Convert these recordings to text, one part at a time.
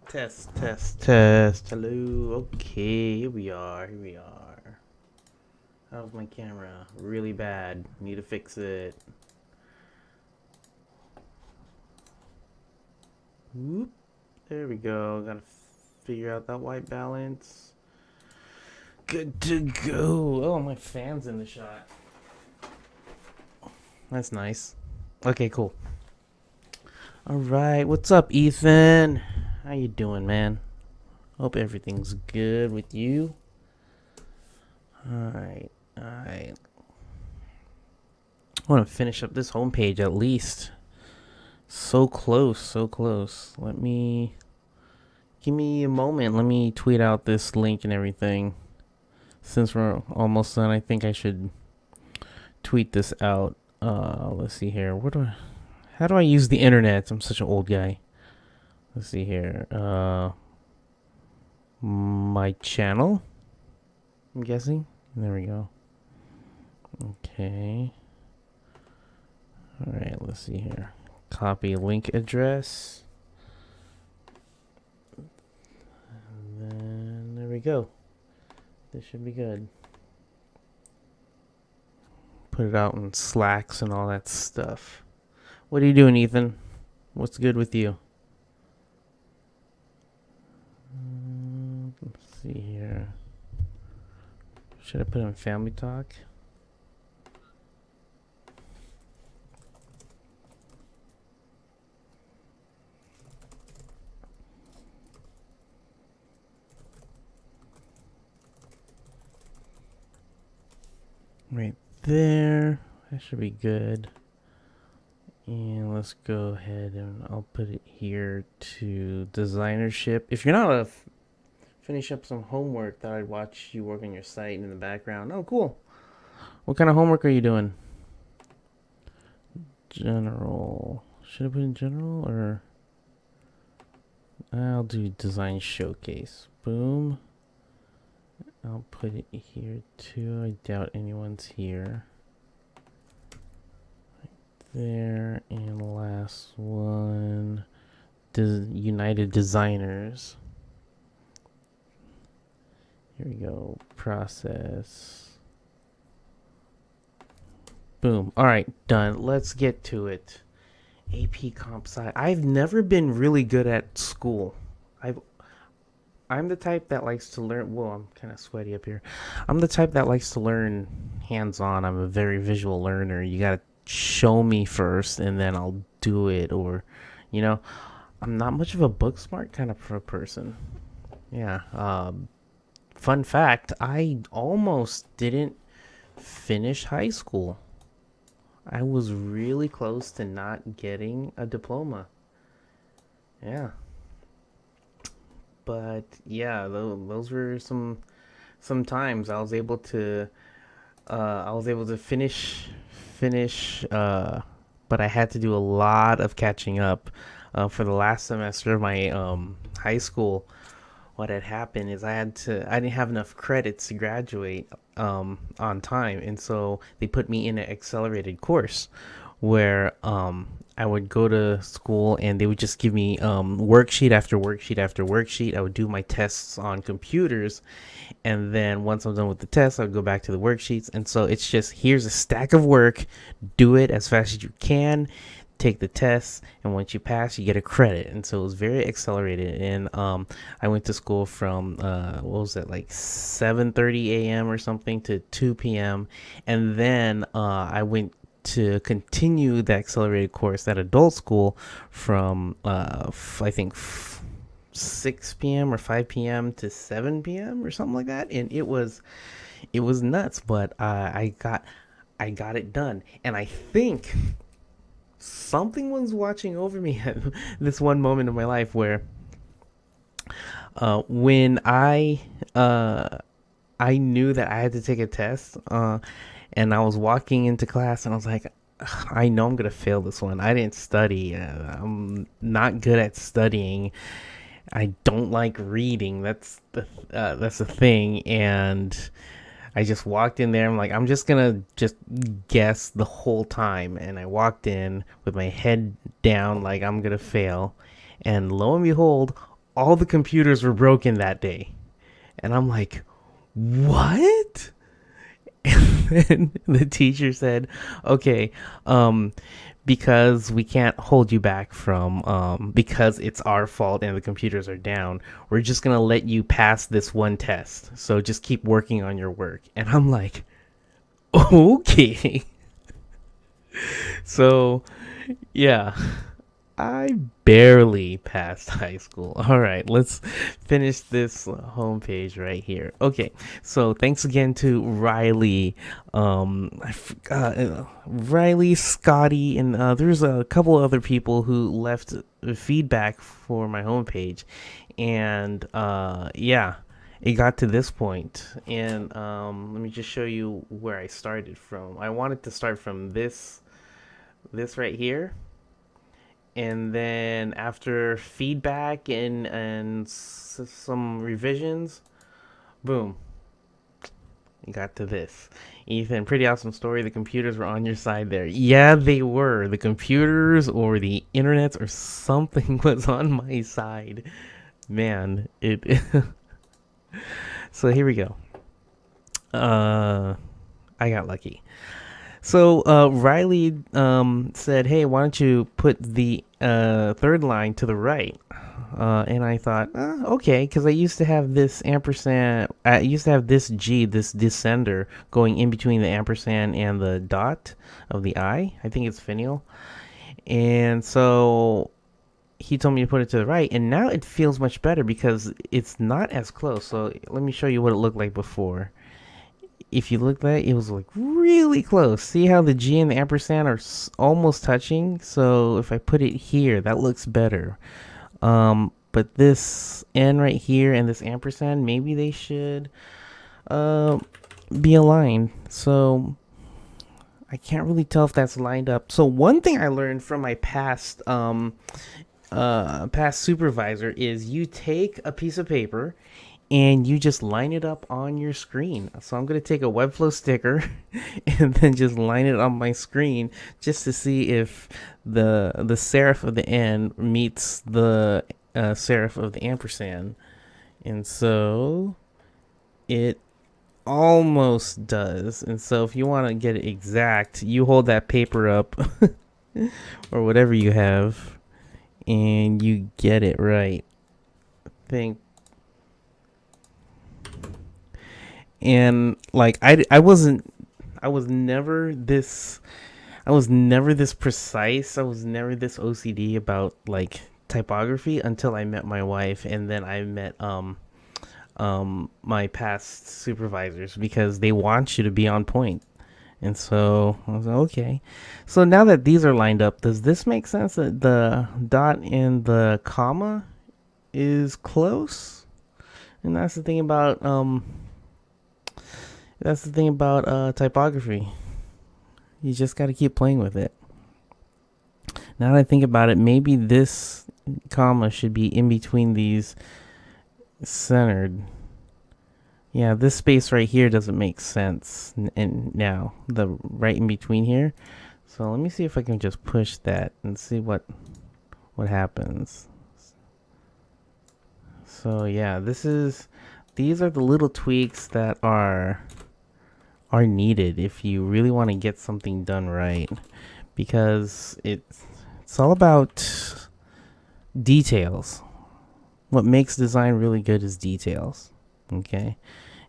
Test. Hello. Okay, here we are. How's my camera? Really bad. Need to fix it. Whoop. There we go. Gotta figure out that white balance. Good to go. Oh, my fan's in the shot. That's nice. Okay, cool. All right. What's up, Ethan? How you doing, man? Hope everything's good with you. All right. I want to finish up this homepage at least. So close. Give me a moment. Let me tweet out this link and everything. Since we're almost done, I think I should tweet this out. Let's see here. How do I use the internet? I'm such an old guy. Let's see here. My channel, I'm guessing. There we go. Okay. All right, let's see here. Copy link address. And then there we go. This should be good. Put it out in Slacks and all that stuff. What are you doing, Ethan? What's good with you? Let's see here. Should I put in family talk? Right there. That should be good. And let's go ahead and I'll put it here to designership. If you're not finish up some homework, that I'd watch you work on your site in the background. Oh, cool. What kind of homework are you doing? General. Should I put in general or I'll do design showcase. Boom. I'll put it here too. I doubt anyone's here. Right there. And last one. United Designers. Here we go. Process. Boom. All right, done. Let's get to it. AP Comp Sci. I've never been really good at school. I'm the type that likes to learn. Whoa, I'm kind of sweaty up here. I'm the type that likes to learn hands-on. I'm a very visual learner. You gotta show me first, and then I'll do it. Or, I'm not much of a book smart kind of person. Yeah. Fun fact: I almost didn't finish high school. I was really close to not getting a diploma. Yeah. But yeah, those were some times I was able to finish but I had to do a lot of catching up for the last semester of my high school. What had happened is I didn't have enough credits to graduate on time, and so they put me in an accelerated course where I would go to school and they would just give me worksheet after worksheet after worksheet. I would do my tests on computers, and then once I'm done with the tests, I would go back to the worksheets. And so it's just, here's a stack of work, do it as fast as you can, take the tests, and once you pass, you get a credit. And so it was very accelerated. And I went to school from what was it, like 7:30 a.m. or something to 2 p.m. And then I went to continue the accelerated course at adult school from I think 6 p.m. or 5 p.m. to 7 p.m. or something like that. And it was nuts, but I got it done. And I think something was watching over me at this one moment of my life where when I knew that I had to take a test, and I was walking into class and I was like, I know I'm gonna fail this one. I didn't study. I'm not good at studying. I don't like reading. That's the thing. And I just walked in there. I'm like, I'm just gonna guess the whole time. And I walked in with my head down, like I'm gonna fail. And lo and behold, all the computers were broken that day. And I'm like, what? And the teacher said, okay, because we can't hold you back from, because it's our fault and the computers are down, we're just going to let you pass this one test. So just keep working on your work. And I'm like, okay. So, yeah. I barely passed high school. All right, let's finish this homepage right here. Okay, so thanks again to Riley, I forgot, Riley, Scotty, and there's a couple other people who left feedback for my homepage, and yeah, it got to this point, and let me just show you where I started from. I wanted to start from this right here, and then after feedback and some revisions, boom, you got to this. Ethan, pretty awesome story. The computers were on your side there. Yeah, they were. The computers or the internet or something was on my side. Man, it. So here we go. I got lucky. So Riley said, "Hey, why don't you put the third line to the right?" And I thought, okay, because I used to have this ampersand. I used to have this G, this descender, going in between the ampersand and the dot of the I. I think it's finial. And so he told me to put it to the right, and now it feels much better because it's not as close. So let me show you what it looked like before. If you look at it, it was like really close. See how the G and the ampersand are almost touching? So if I put it here, that looks better. But this N right here and this ampersand, maybe they should be aligned. So I can't really tell if that's lined up. So one thing I learned from my past supervisor is you take a piece of paper and you just line it up on your screen. So I'm going to take a Webflow sticker and then just line it on my screen just to see if the serif of the N meets the serif of the ampersand. And so it almost does. And so if you want to get it exact, you hold that paper up or whatever you have and you get it right. I think. And like I was never this precise. I was never this OCD about like typography until I met my wife, and then I met my past supervisors, because they want you to be on point. And so I was like, okay. So now that these are lined up, does this make sense that the dot and the comma is close? And that's the thing about typography. You just got to keep playing with it. Now that I think about it, maybe this comma should be in between these centered. Yeah, this space right here doesn't make sense. And now the right in between here. So let me see if I can just push that and see what happens. So yeah, these are the little tweaks that are needed if you really want to get something done right, because it's all about details. What makes design really good is details. Okay,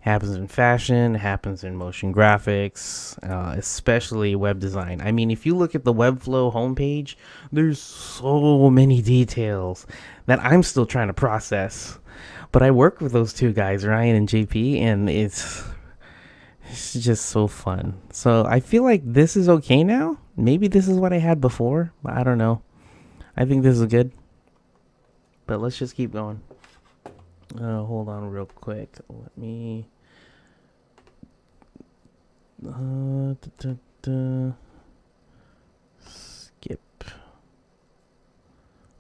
happens in fashion, happens in motion graphics, especially web design. I mean, if you look at the Webflow homepage, there's so many details that I'm still trying to process. But I work with those two guys, Ryan and JP, and it's just so fun. So I feel like this is okay now. Maybe this is what I had before, but I don't know. I think this is good. But let's just keep going. Hold on real quick. Let me skip.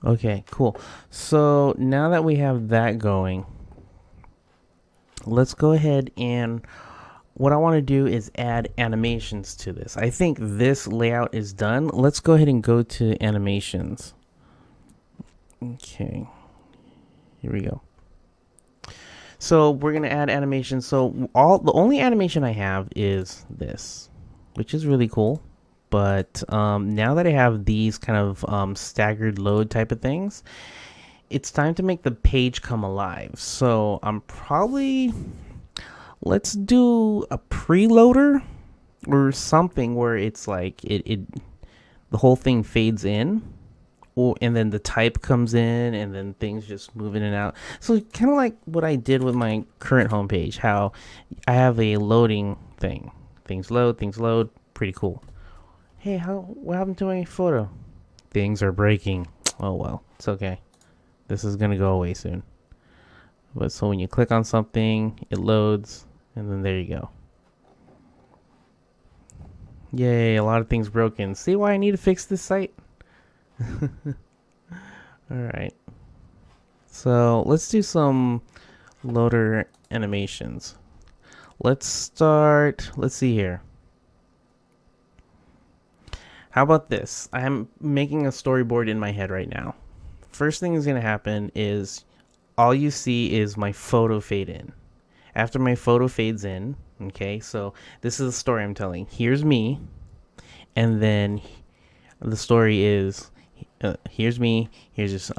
Okay, cool. So now that we have that going, let's go ahead, and what I want to do is add animations to this. I think this layout is done. Let's go ahead and go to animations. Okay. Here we go. So we're gonna add animation. So the only animation I have is this, which is really cool. But now that I have these kind of staggered load type of things, it's time to make the page come alive. So I'm probably, let's do a preloader or something where it's like it the whole thing fades in, and then the type comes in, and then things just move in and out. So kind of like what I did with my current homepage, how I have a loading thing. Things load. Pretty cool. Hey, what happened to my photo? Things are breaking. Oh well, it's okay. This is gonna go away soon. But so when you click on something, it loads, and then there you go. Yay, a lot of things broken. See why I need to fix this site? Alright. So let's do some loader animations. Let's see here. How about this? I'm making a storyboard in my head right now. First thing is going to happen is all you see is my photo fade in. After my photo fades in, okay, so this is the story I'm telling. Here's me, and then the story is here's me. Here's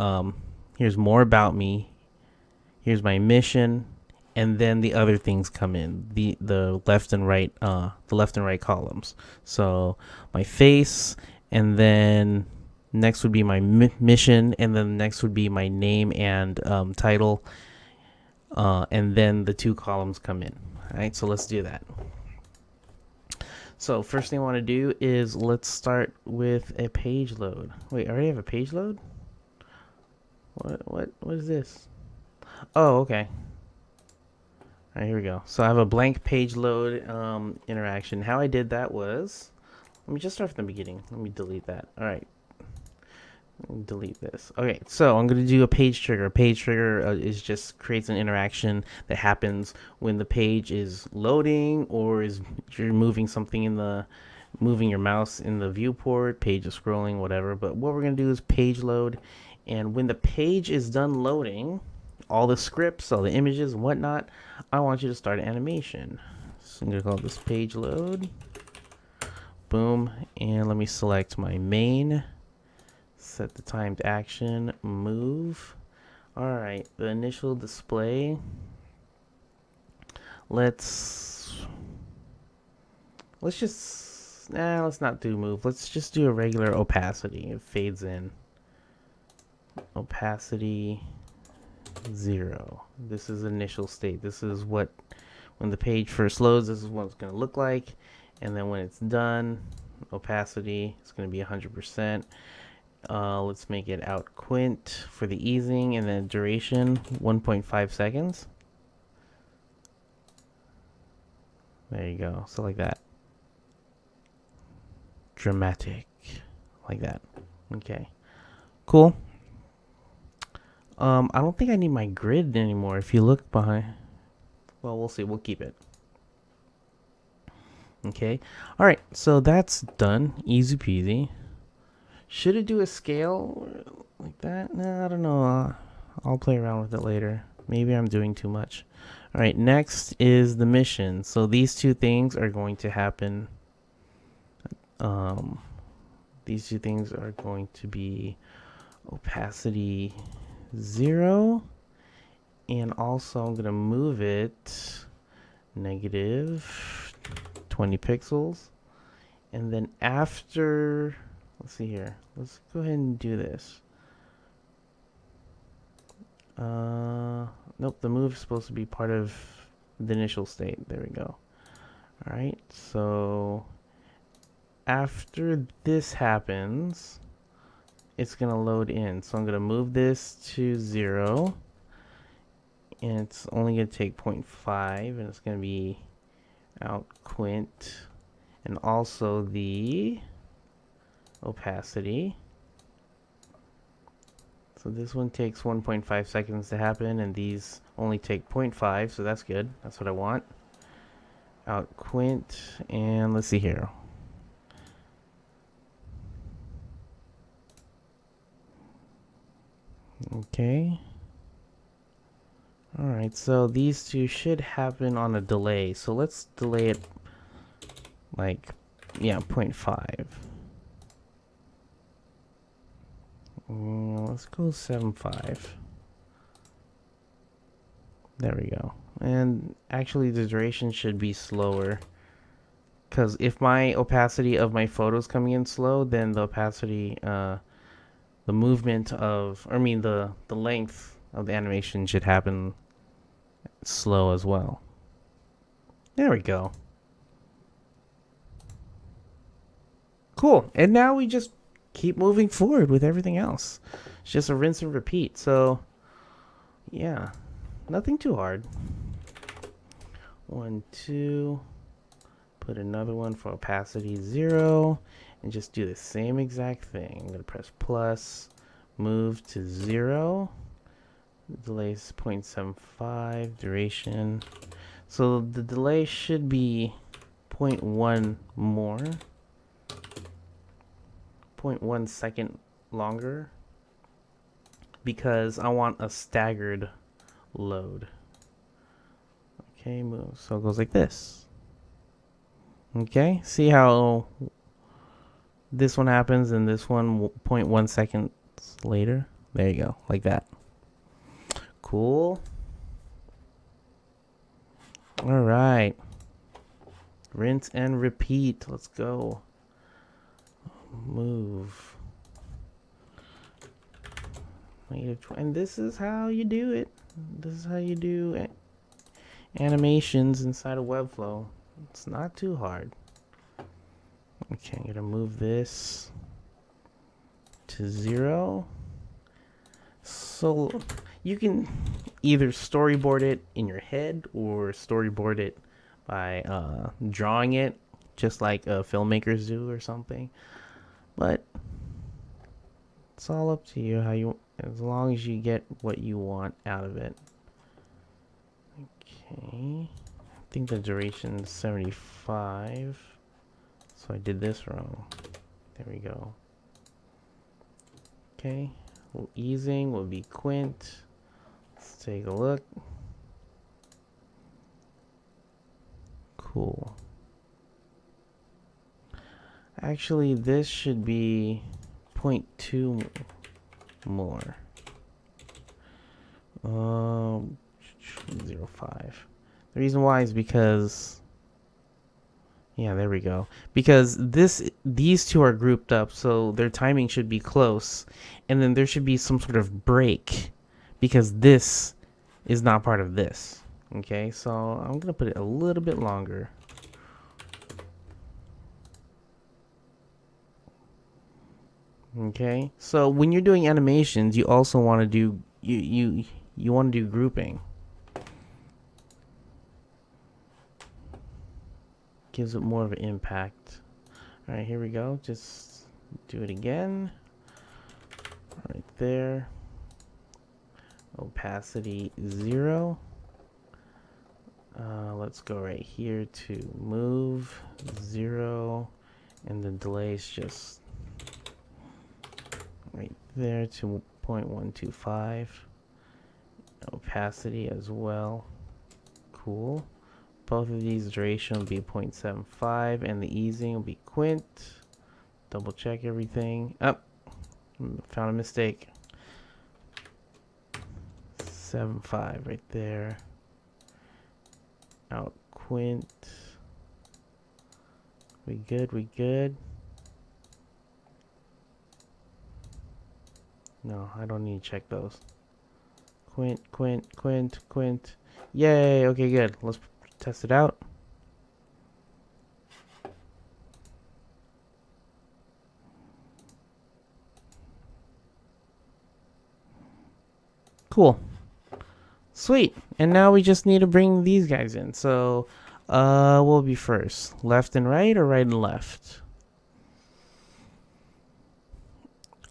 more about me. Here's my mission, and then the other things come in. The left and right columns. So my face, and then next would be my mission, and then next would be my name and title, and then the two columns come in. All right, so let's do that. So first thing I want to do is let's start with a page load. Wait, I already have a page load? What is this? Oh, okay. All right, here we go. So I have a blank page load interaction. How I did that was, let me just start from the beginning. Let me delete that. All right. Delete this. Okay, so I'm going to do a page trigger. A page trigger is just creates an interaction that happens when the page is loading, or is you're moving something moving your mouse in the viewport, page is scrolling, whatever. But what we're going to do is page load, and when the page is done loading, all the scripts, all the images and whatnot, I want you to start an animation. So I'm going to call this page load. Boom, and let me select my main. Set the timed action, move. Alright, the initial display. Let's not do move. Let's just do a regular opacity. It fades in. Opacity 0. This is initial state. This is what, when the page first loads, this is what it's going to look like. And then when it's done, opacity is going to be 100%. Let's make it out quint for the easing, and then duration 1.5 seconds. There you go. So like that. Dramatic. Like that. Okay. Cool. I don't think I need my grid anymore. If you look behind, well, we'll see. We'll keep it. Okay. All right. So that's done. Easy peasy. Should it do a scale like that? No, I don't know. I'll play around with it later. Maybe I'm doing too much. All right, next is the mission. So these two things are going to happen. These two things are going to be opacity 0. And also I'm going to move it negative 20 pixels. And then after... Let's see here. Let's go ahead and do this. Nope, the move is supposed to be part of the initial state. There we go. Alright, so after this happens, it's going to load in. So I'm going to move this to 0. And it's only going to take 0.5. And it's going to be out quint. And also the opacity. So this one takes 1.5 seconds to happen, and these only take 0.5, so that's good. That's what I want. Out quint, and let's see here. Okay. Alright, so these two should happen on a delay. So let's delay it like, yeah, 0.5. Let's go 7.5. There we go. And actually the duration should be slower. Because if my opacity of my photos coming in slow, then the opacity, the movement of, I mean the length of the animation should happen slow as well. There we go. Cool. And now we just keep moving forward with everything else. It's just a rinse and repeat. So, yeah, nothing too hard. 1, 2. Put another one for opacity 0. And just do the same exact thing. I'm going to press plus, move to 0. Delay is 0.75, duration. So the delay should be 0.1 more. 0.1 second longer. Because I want a staggered load. Okay, move. So it goes like this. Okay, see how this one happens and this one 0.1 seconds later? There you go, like that. Cool. All right. Rinse and repeat. Let's go. Move. And this is how you do it. This is how you do animations inside of Webflow. It's not too hard. Okay, I'm gonna move this to 0. So you can either storyboard it in your head or storyboard it by drawing it, just like filmmakers do or something. But it's all up to you, how you, as long as you get what you want out of it. Okay, I think the duration is 75. So I did this wrong. There we go. Okay, easing will be quint. Let's take a look. Cool. Actually, this should be 0.2 more. 0.5. The reason why is because, yeah, there we go. Because these two are grouped up, so their timing should be close, and then there should be some sort of break because this is not part of this. Okay, so I'm gonna put it a little bit longer. Okay, so when you're doing animations, you also want to do you want to do grouping. Gives it more of an impact. All right, here we go. Just do it again. Right there. Opacity 0. Let's go right here to move 0, and the delay is just right there to 0.125. Opacity as well. Cool. Both of these duration will be 0.75 and the easing will be quint. Double check everything. Up. Found a mistake. 7.5 right there. Out quint. We good, we good. No, I don't need to check those. Quint, quint, quint, quint. Yay, okay, good. Let's test it out. Cool. Sweet. And now we just need to bring these guys in. So, what will be first? Left and right or right and left?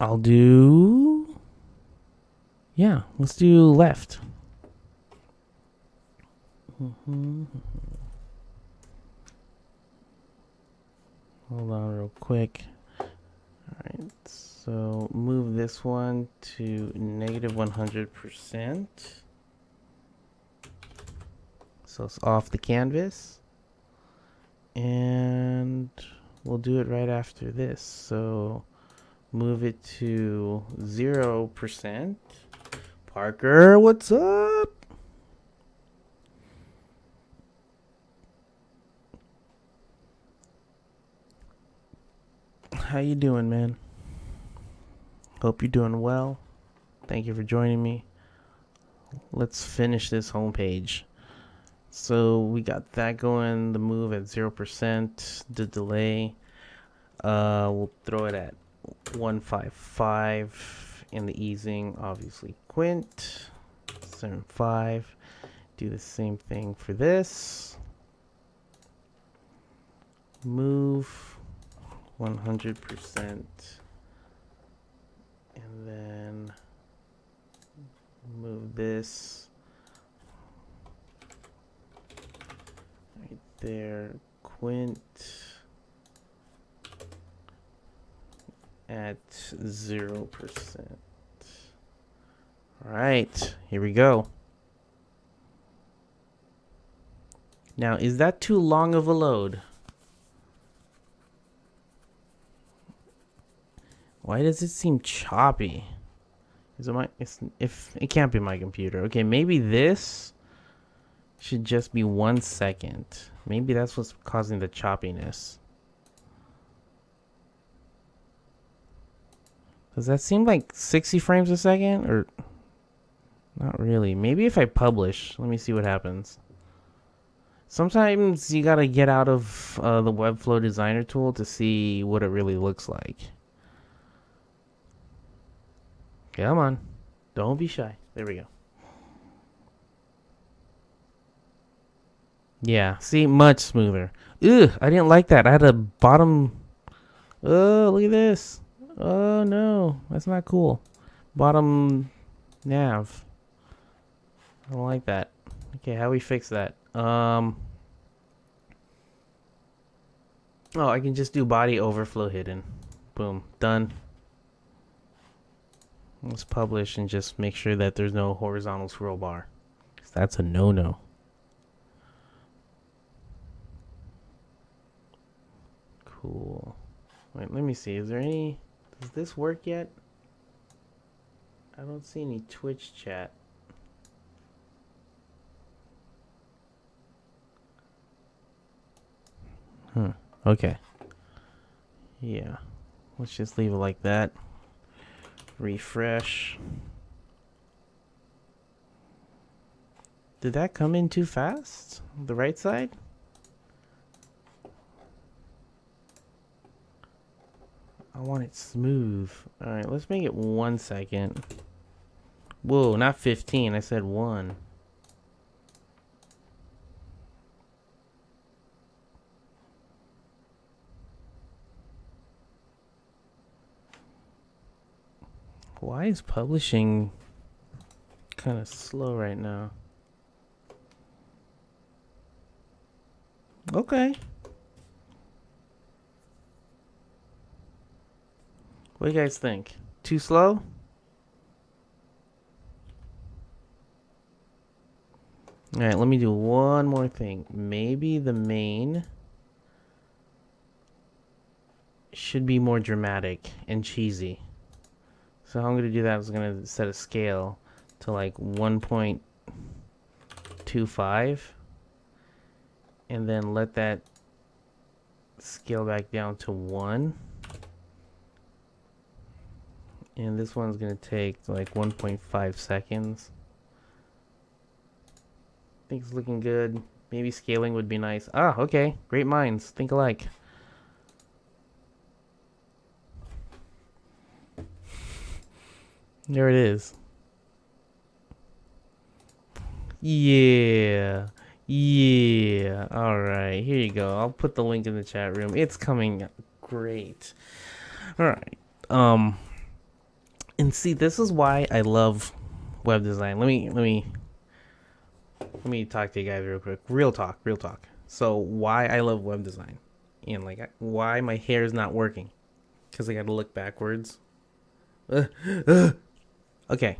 I'll do... Yeah, let's do left. Hold on real quick. Alright, so move this one to negative 100%. So it's off the canvas. And we'll do it right after this. So move it to 0%. Parker, what's up? How you doing, man? Hope you're doing well. Thank you for joining me. Let's finish this homepage. So we got that going, the move at 0%, the delay. We'll throw it at 155 in the easing, obviously quint 75. Do the same thing for this. Move 100%, and then move this right there, quint at 0%. All right, here we go. Now, is that too long of a load? Why does it seem choppy? Is it my? If it can't be my computer. Okay, maybe this should just be 1 second. Maybe that's what's causing the choppiness. Does that seem like 60 frames a second? Or not really. Maybe if I publish, let me see what happens. Sometimes you gotta get out of the Webflow designer tool to see what it really looks like. Come on. Don't be shy. There we go. Yeah, see, much smoother. Ugh, I didn't like that. I had a bottom. Oh, look at this. Oh, no. That's not cool. Bottom nav. I don't like that. Okay, how we fix that? Oh, I can just do body overflow hidden. Boom. Done. Let's publish and just make sure that there's no horizontal scroll bar. That's a no-no. Cool. Wait, let me see. Is there any... Does this work yet? I don't see any Twitch chat. Okay. Yeah. Let's just leave it like that. Refresh. Did that come in too fast? The right side? I want it smooth. Alright, let's make it 1 second. Whoa, not 15. I said 1. Why is publishing kind of slow right now? Okay. What do you guys think? Too slow? Alright, let me do one more thing. Maybe the main should be more dramatic and cheesy. So how I'm going to do that is I'm going to set a scale to like 1.25 and then let that scale back down to 1. And this one's going to take like 1.5 seconds. I think it's looking good. Maybe scaling would be nice. Ah, okay. Great minds. Think alike. There it is. Yeah. Yeah. Alright. Here you go. I'll put the link in the chat room. It's coming great. Alright. And see, this is why I love web design. Let me talk to you guys real quick. Real talk. So why I love web design. And like why my hair is not working. Because I gotta look backwards. Okay.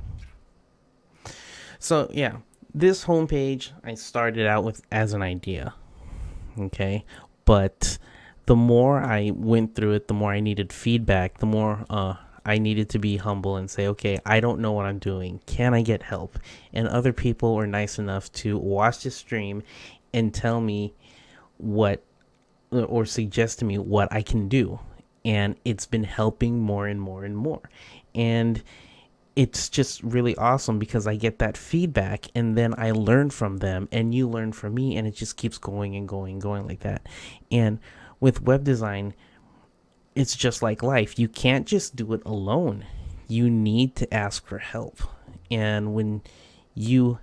So yeah, This homepage I started out with as an idea, okay? But the more I went through it, the more I needed feedback, the more I needed to be humble and say, okay, I don't know what I'm doing. Can I get help? And other people were nice enough to watch the stream and tell me what or suggest to me what I can do. And it's been helping more and more and more. And it's just really awesome because I get that feedback and then I learn from them and you learn from me, and it just keeps going and going and going like that. And with web design, it's just like life. You can't just do it alone. You need to ask for help. And when you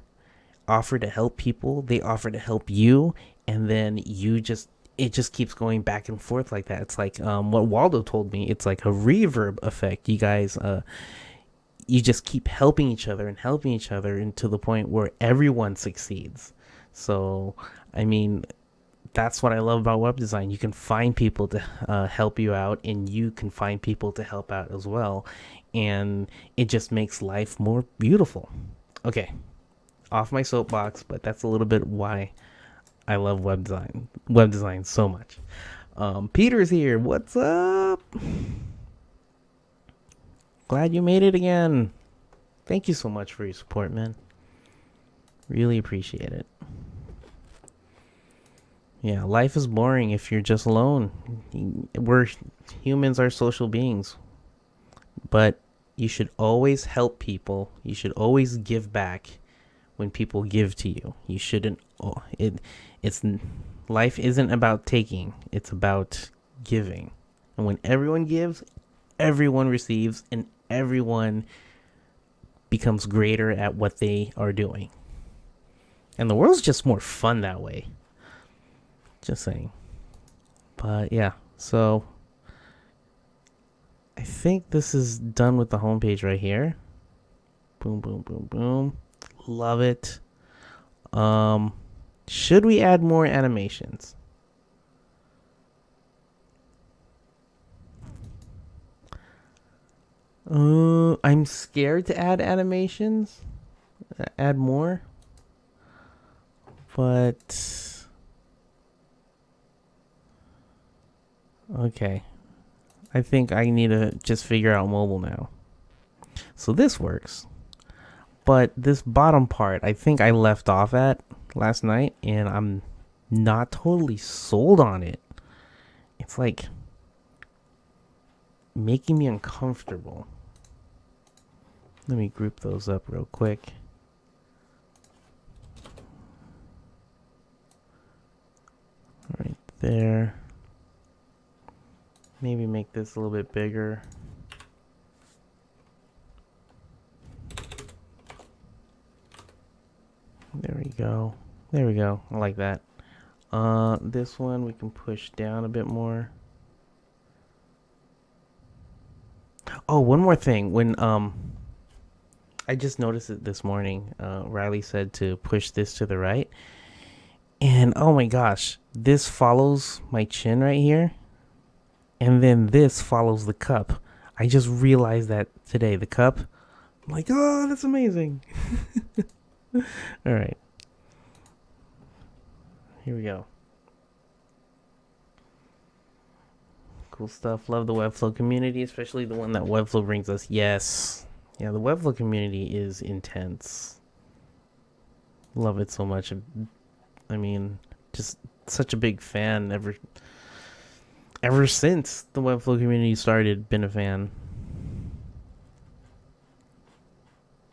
offer to help people, they offer to help you, and then it just keeps going back and forth like that. It's like what Waldo told me. It's like a reverb effect. You guys, you just keep helping each other, and to the point where everyone succeeds. So, I mean, that's what I love about web design. You can find people to help you out, and you can find people to help out as well, and it just makes life more beautiful. Okay, off my soapbox, but that's a little bit why I love web design so much. Peter's here. What's up? Glad you made it again. Thank you so much for your support, man. Really appreciate it. Yeah, life is boring if you're just alone. We're humans are social beings, but you should always help people. You should always give back when people give to you. You shouldn't. It's life isn't about taking. It's about giving. And when everyone gives, everyone receives, and everyone becomes greater at what they are doing. And the world's just more fun that way. Just saying. But yeah, so I think this is done with the homepage right here. Boom, boom, boom, boom. Love it. Should we add more animations? I'm scared to add animations. Add more. But okay. I think I need to just figure out mobile now. So this works. But this bottom part, I think I left off at last night, and I'm not totally sold on it. It's like making me uncomfortable. Let me group those up real quick. Right there. Maybe make this a little bit bigger. There we go. There we go. I like that. This one we can push down a bit more. Oh, one more thing. When I just noticed it this morning. Riley said to push this to the right. And oh my gosh, this follows my chin right here. And then this follows the cup. I just realized that today. The cup. I'm like, oh, that's amazing. All right. Here we go. Cool stuff. Love the Webflow community, especially the one that Webflow brings us. Yes. Yeah, the Webflow community is intense. Love it so much. I mean, just such a big fan ever since the Webflow community started. Been a fan.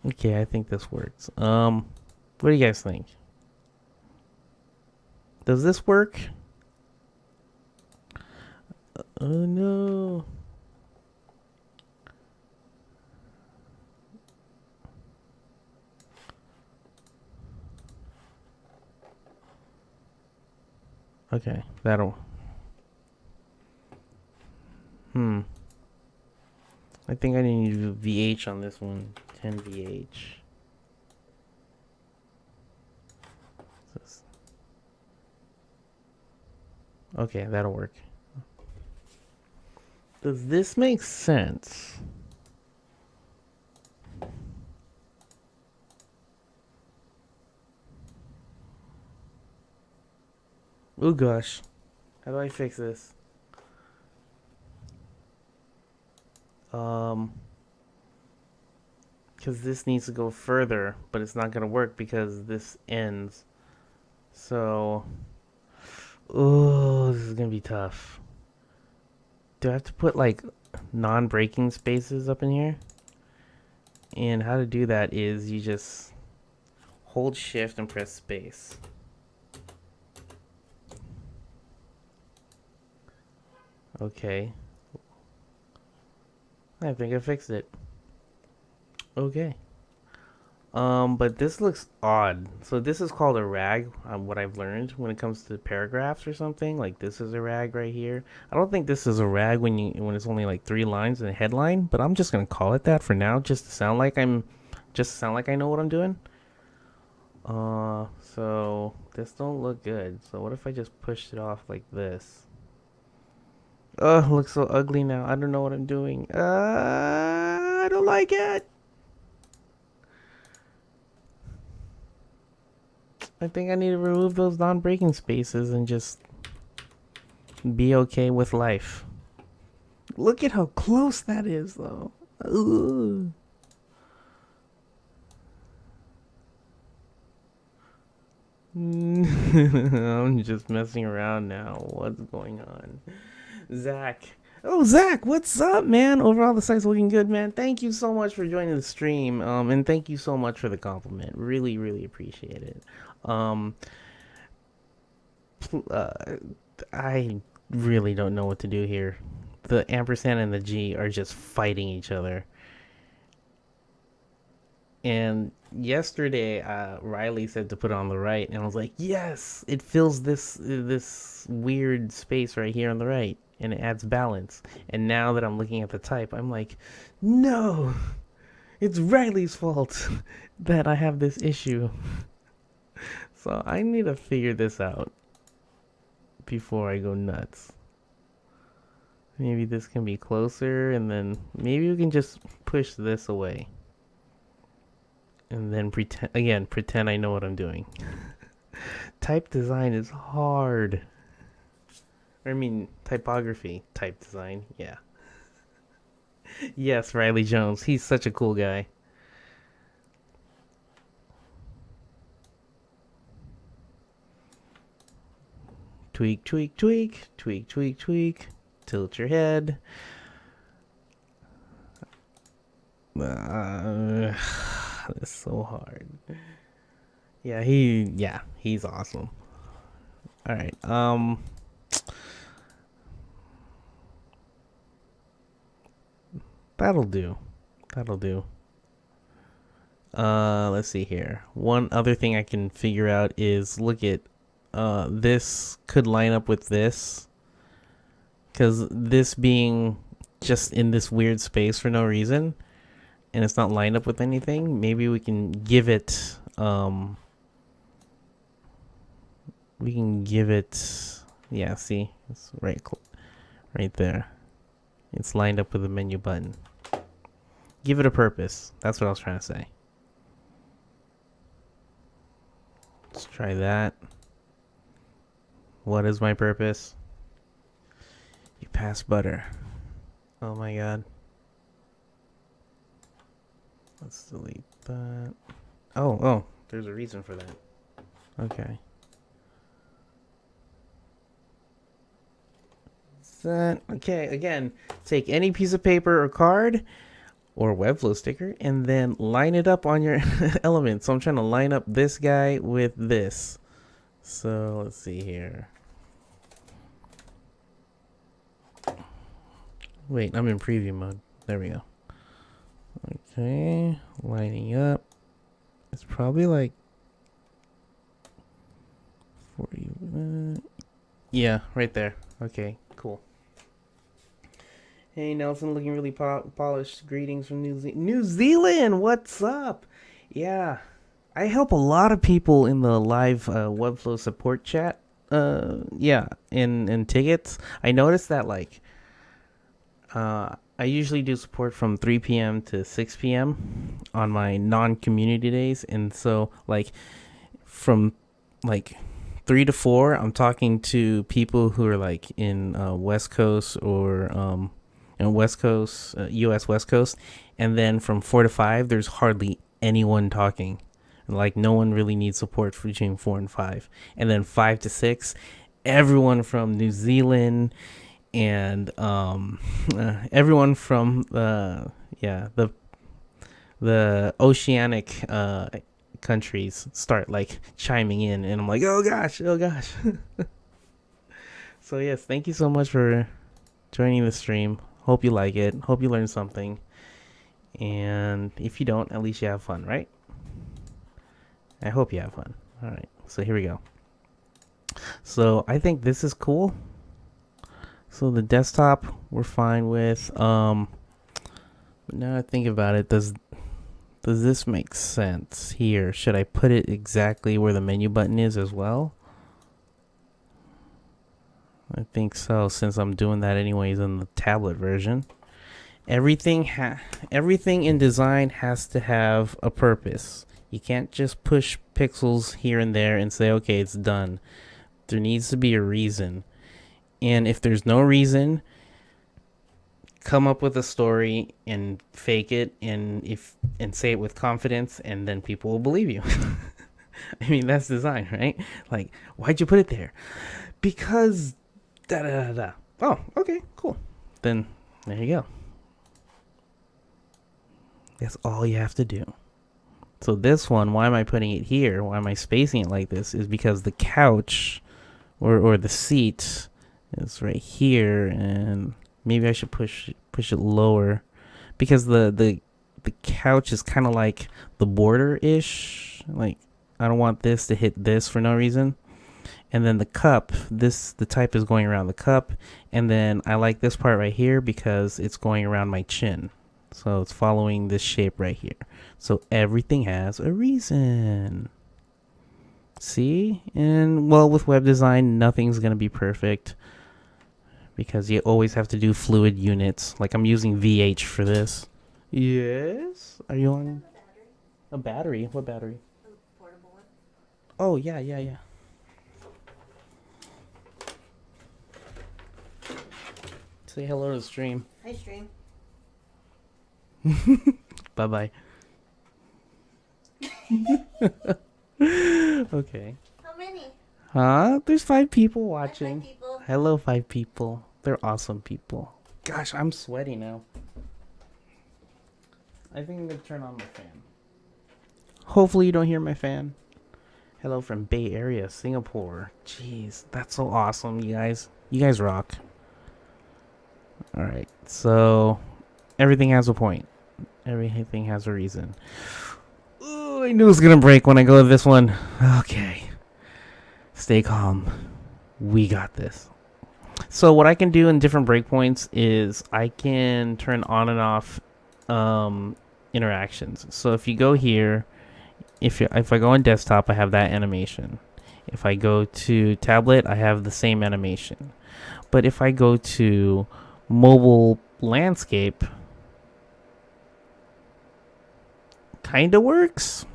Okay, I think this works. What do you guys think? Does this work? Oh no. Okay, that'll. I think I need to do VH on this one. 10 VH. Okay, that'll work. Does this make sense? Oh gosh. How do I fix this? Um, because this needs to go further, but it's not gonna work because this ends. So, oh, this is gonna be tough. Do I have to put like non-breaking spaces up in here? And how to do that is you just hold shift and press space. Okay. I think I fixed it. Okay. But this looks odd. So this is called a rag. What I've learned when it comes to paragraphs or something, like this is a rag right here. I don't think this is a rag when it's only like 3 lines in a headline, but I'm just gonna call it that for now, just to sound like I know what I'm doing. So this don't look good. So what if I just pushed it off like this? It looks so ugly now. I don't know what I'm doing. I don't like it. I think I need to remove those non-breaking spaces and just be okay with life. Look at how close that is, though. Ugh. I'm just messing around now. What's going on? Zach. Oh, Zach, what's up, man? Overall, the site's looking good, man. Thank you so much for joining the stream. And thank you so much for the compliment. Really, really appreciate it. Um, uh, I really don't know what to do here. The ampersand and the G are just fighting each other. And yesterday, Riley said to put it on the right, and I was like, "Yes, it fills this weird space right here on the right, and it adds balance." And now that I'm looking at the type, I'm like, "No, it's Riley's fault that I have this issue." So I need to figure this out before I go nuts. Maybe this can be closer, and then maybe we can just push this away. And then pretend I know what I'm doing. Type design is hard. I mean, type design, yeah. Yes, Riley Jones. He's such a cool guy. Tweak, tweak, tweak, tweak, tweak, tweak. Tilt your head. It's so hard. He's awesome. All right. That'll do. That'll do. Let's see here. One other thing I can figure out is look at this could line up with this, because this being just in this weird space for no reason, and it's not lined up with anything. Maybe we can give it yeah, see, it's right there. It's lined up with the menu button. Give it a purpose. That's what I was trying to say. Let's try that. What is my purpose? You pass butter. Oh my god. Let's delete that. Oh, there's a reason for that. Okay. Okay, again, take any piece of paper or card or Webflow sticker and then line it up on your element. So I'm trying to line up this guy with this. So let's see here. Wait, I'm in preview mode. There we go. Okay, lining up. It's probably like 40. Yeah, right there. Okay, cool. Hey Nelson, looking really polished. Greetings from New Zealand. What's up? Yeah, I help a lot of people in the live Webflow support chat. Yeah, in tickets. I noticed that I usually do support from 3 p.m. to 6 p.m. on my non-community days, and so from 3 to 4, I'm talking to people who are like in West Coast or West Coast, U.S. West Coast, and then from 4 to 5, there's hardly anyone talking. Like no one really needs support for between 4 and 5, and then 5 to 6, everyone from New Zealand and everyone from the oceanic countries start like chiming in, and I'm like, oh gosh. So yes, thank you so much for joining the stream. Hope you like it. Hope you learned something. And if you don't, at least you have fun, right? I hope you have fun. All right, so here we go. So I think this is cool. So the desktop we're fine with. Now I think about it, does this make sense here? Should I put it exactly where the menu button is as well? I think so, since I'm doing that anyways in the tablet version. Everything in design has to have a purpose. You can't just push pixels here and there and say, okay, it's done. There needs to be a reason. And if there's no reason, come up with a story and fake it and say it with confidence, and then people will believe you. I mean, that's design, right? Like, why'd you put it there? Because da da da da. Oh, okay, cool. Then there you go. That's all you have to do. So this one, why am I putting it here? Why am I spacing it like this? Is because the couch or the seat is right here, and maybe I should push it lower, because the couch is kind of like the border-ish. Like, I don't want this to hit this for no reason. And then the cup, the type is going around the cup, and then I like this part right here because it's going around my chin. So it's following this shape right here. So everything has a reason. See? And well, with web design, nothing's going to be perfect, because you always have to do fluid units. Like, I'm using VH for this. Yes? Are you on a battery? What battery? A portable one. Oh, yeah. Say hello to the stream. Hi, stream. Bye-bye. Okay. How many? Huh? There's 5 people watching. 5 people. Hello, 5 people. They're awesome people. Gosh, I'm sweaty now. I think I'm going to turn on my fan. Hopefully you don't hear my fan. Hello from Bay Area, Singapore. Jeez, that's so awesome, you guys. You guys rock. Alright, so everything has a point. Everything has a reason. Ooh, I knew it was going to break when I go to this one. Okay. Stay calm. We got this. So what I can do in different breakpoints is I can turn on and off interactions. So if you go here, if I go on desktop, I have that animation. If I go to tablet, I have the same animation. But if I go to mobile landscape, kind of works.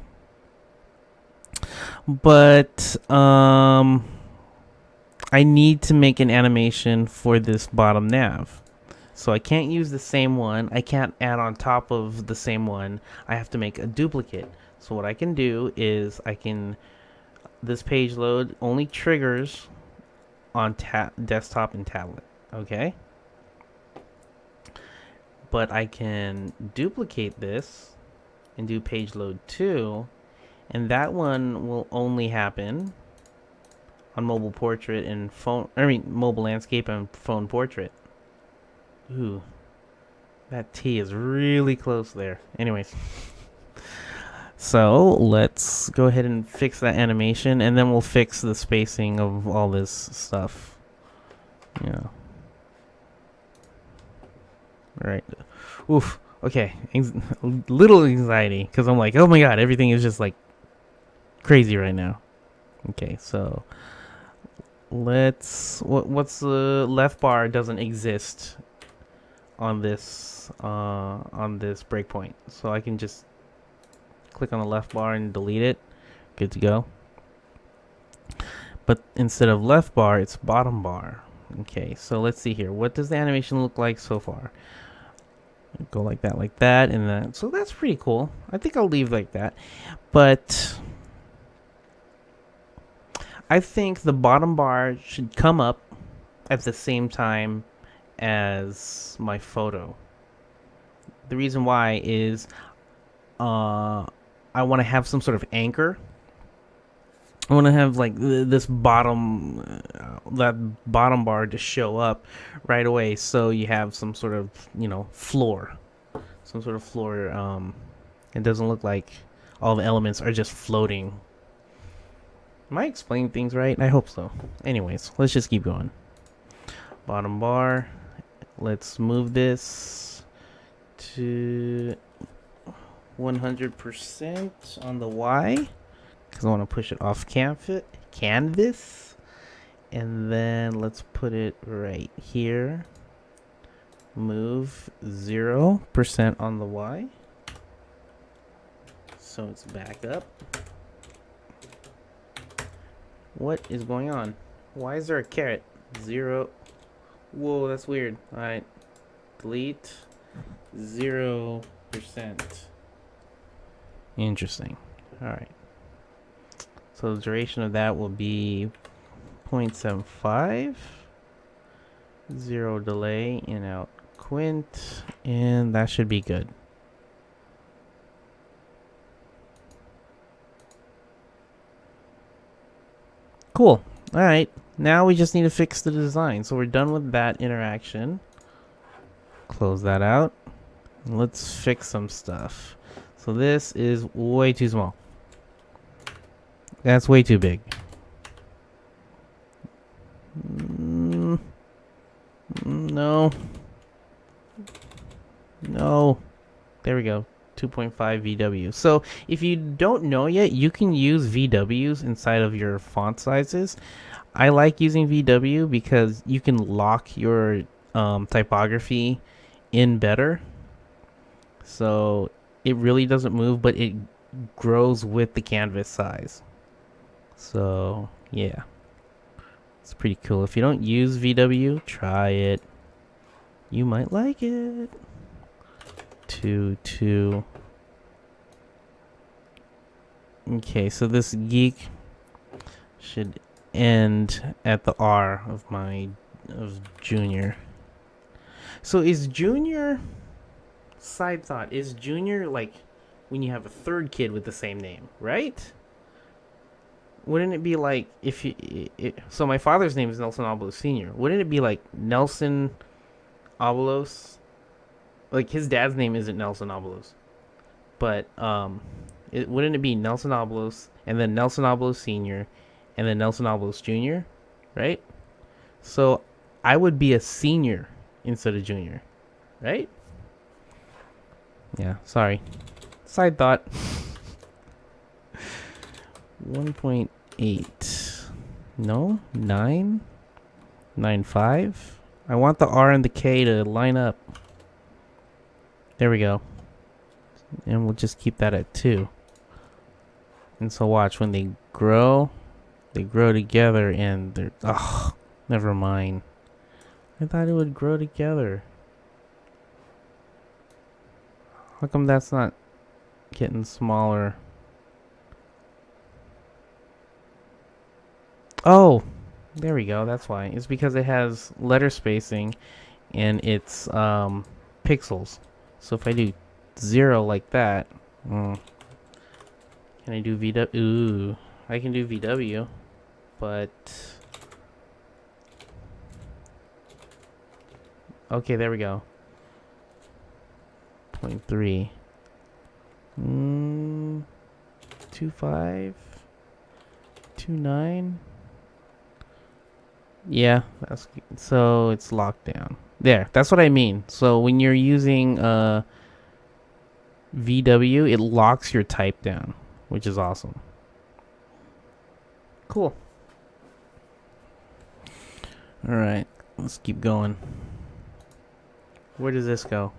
But I need to make an animation for this bottom nav. So I can't use the same one. I can't add on top of the same one. I have to make a duplicate. So what I can do is this page load only triggers on desktop and tablet. Okay? But I can duplicate this and do page load 2, and that one will only happen on mobile portrait and mobile landscape and phone portrait. Ooh, that T is really close there. Anyways, so let's go ahead and fix that animation, and then we'll fix the spacing of all this stuff. Yeah. All right. Oof. Okay. Little anxiety, because I'm like, oh my god, everything is just like crazy right now. Okay, so what's the left bar doesn't exist on this breakpoint, so I can just click on the left bar and delete it. Good to go. but instead of left bar, it's bottom bar. Okay, so let's see here. What does the animation look like so far? Go like that, and then so that's pretty cool. I think I'll leave like that, but I think the bottom bar should come up at the same time as my photo. The reason why is I want to have some sort of anchor. I want to have like this bottom, that bottom bar to show up right away, so you have some sort of floor, some sort of floor. It doesn't look like all the elements are just floating. Am I explaining things right? I hope so. Anyways, let's just keep going. Bottom bar. Let's move this to 100% on the Y, because I want to push it off canvas. And then let's put it right here. Move 0% on the Y, so it's back up. What is going on? Why is there a caret? 0. Whoa, that's weird. Alright. Delete 0%. Interesting. Alright. So the duration of that will be 0.75. 0 delay, in out quint, and that should be good. Cool. Alright, now we just need to fix the design. So we're done with that interaction. Close that out. Let's fix some stuff. So this is way too small. That's way too big. No. No. There we go. 2.5 VW. So if you don't know yet, you can use VWs inside of your font sizes. I like using VW because you can lock your typography in better. So it really doesn't move, but it grows with the canvas size. So yeah, it's pretty cool. If you don't use VW, try it. You might like it. 2. Okay, so this Geek should end at the R of Junior. So is Junior, side thought, is Junior like when you have a third kid with the same name, right? Wouldn't it be like if so my father's name is Nelson Obolos Sr. Wouldn't it be like Nelson Obolos? Like his dad's name isn't Nelson Obolos, but wouldn't it be Nelson Obolos and then Nelson Obolos Sr. and then Nelson Obolos Jr., right? So I would be a senior instead of junior, right? Yeah, sorry. Side thought. 1.8. No, 9. 9.5. I want the R and the K to line up. There we go. And we'll just keep that at 2. And so watch, when they grow together and they're... Oh, never mind. I thought it would grow together. How come that's not getting smaller? Oh, there we go. That's why. It's because it has letter spacing and it's pixels. So if I do 0 like that, can I do VW? Ooh, I can do VW, but okay, there we go. 0.3. 2.5. 2.9. Yeah, that's so it's locked down. There, that's what I mean. So when you're using VW, it locks your type down, which is awesome. Cool. All right, let's keep going. Where does this go?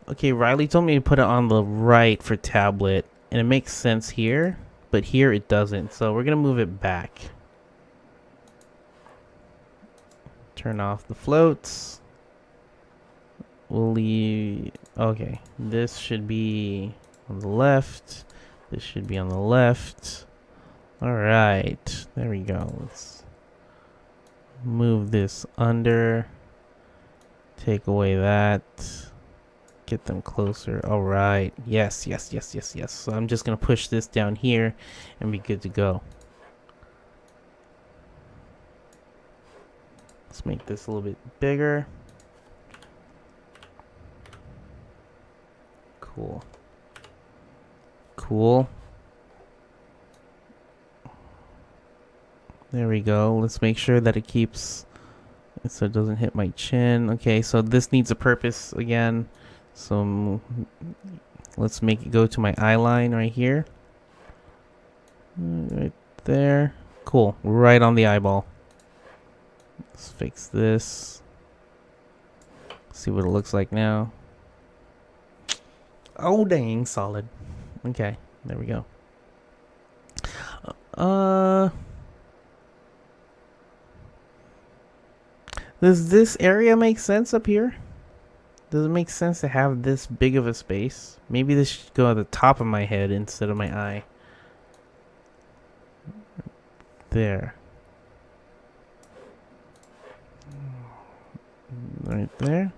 Okay, Riley told me to put it on the right for tablet, and it makes sense here, but here it doesn't. So we're gonna move it back. Turn off the floats. We'll leave. Okay, this should be on the left. This should be on the left. All right, there we go. Let's move this under. Take away that. Get them closer. All right. Yes, yes, yes, yes, yes. So I'm just going to push this down here and be good to go. Let's make this a little bit bigger. Cool. Cool. There we go. Let's make sure that it keeps so it doesn't hit my chin. Okay, so this needs a purpose again. So let's make it go to my eye line right here. Right there. Cool. Right on the eyeball. Let's fix this. See what it looks like now. Oh, dang. Solid. Okay. There we go. Does this area make sense up here? Does it make sense to have this big of a space? Maybe this should go at the top of my head instead of my eye. There. Right there.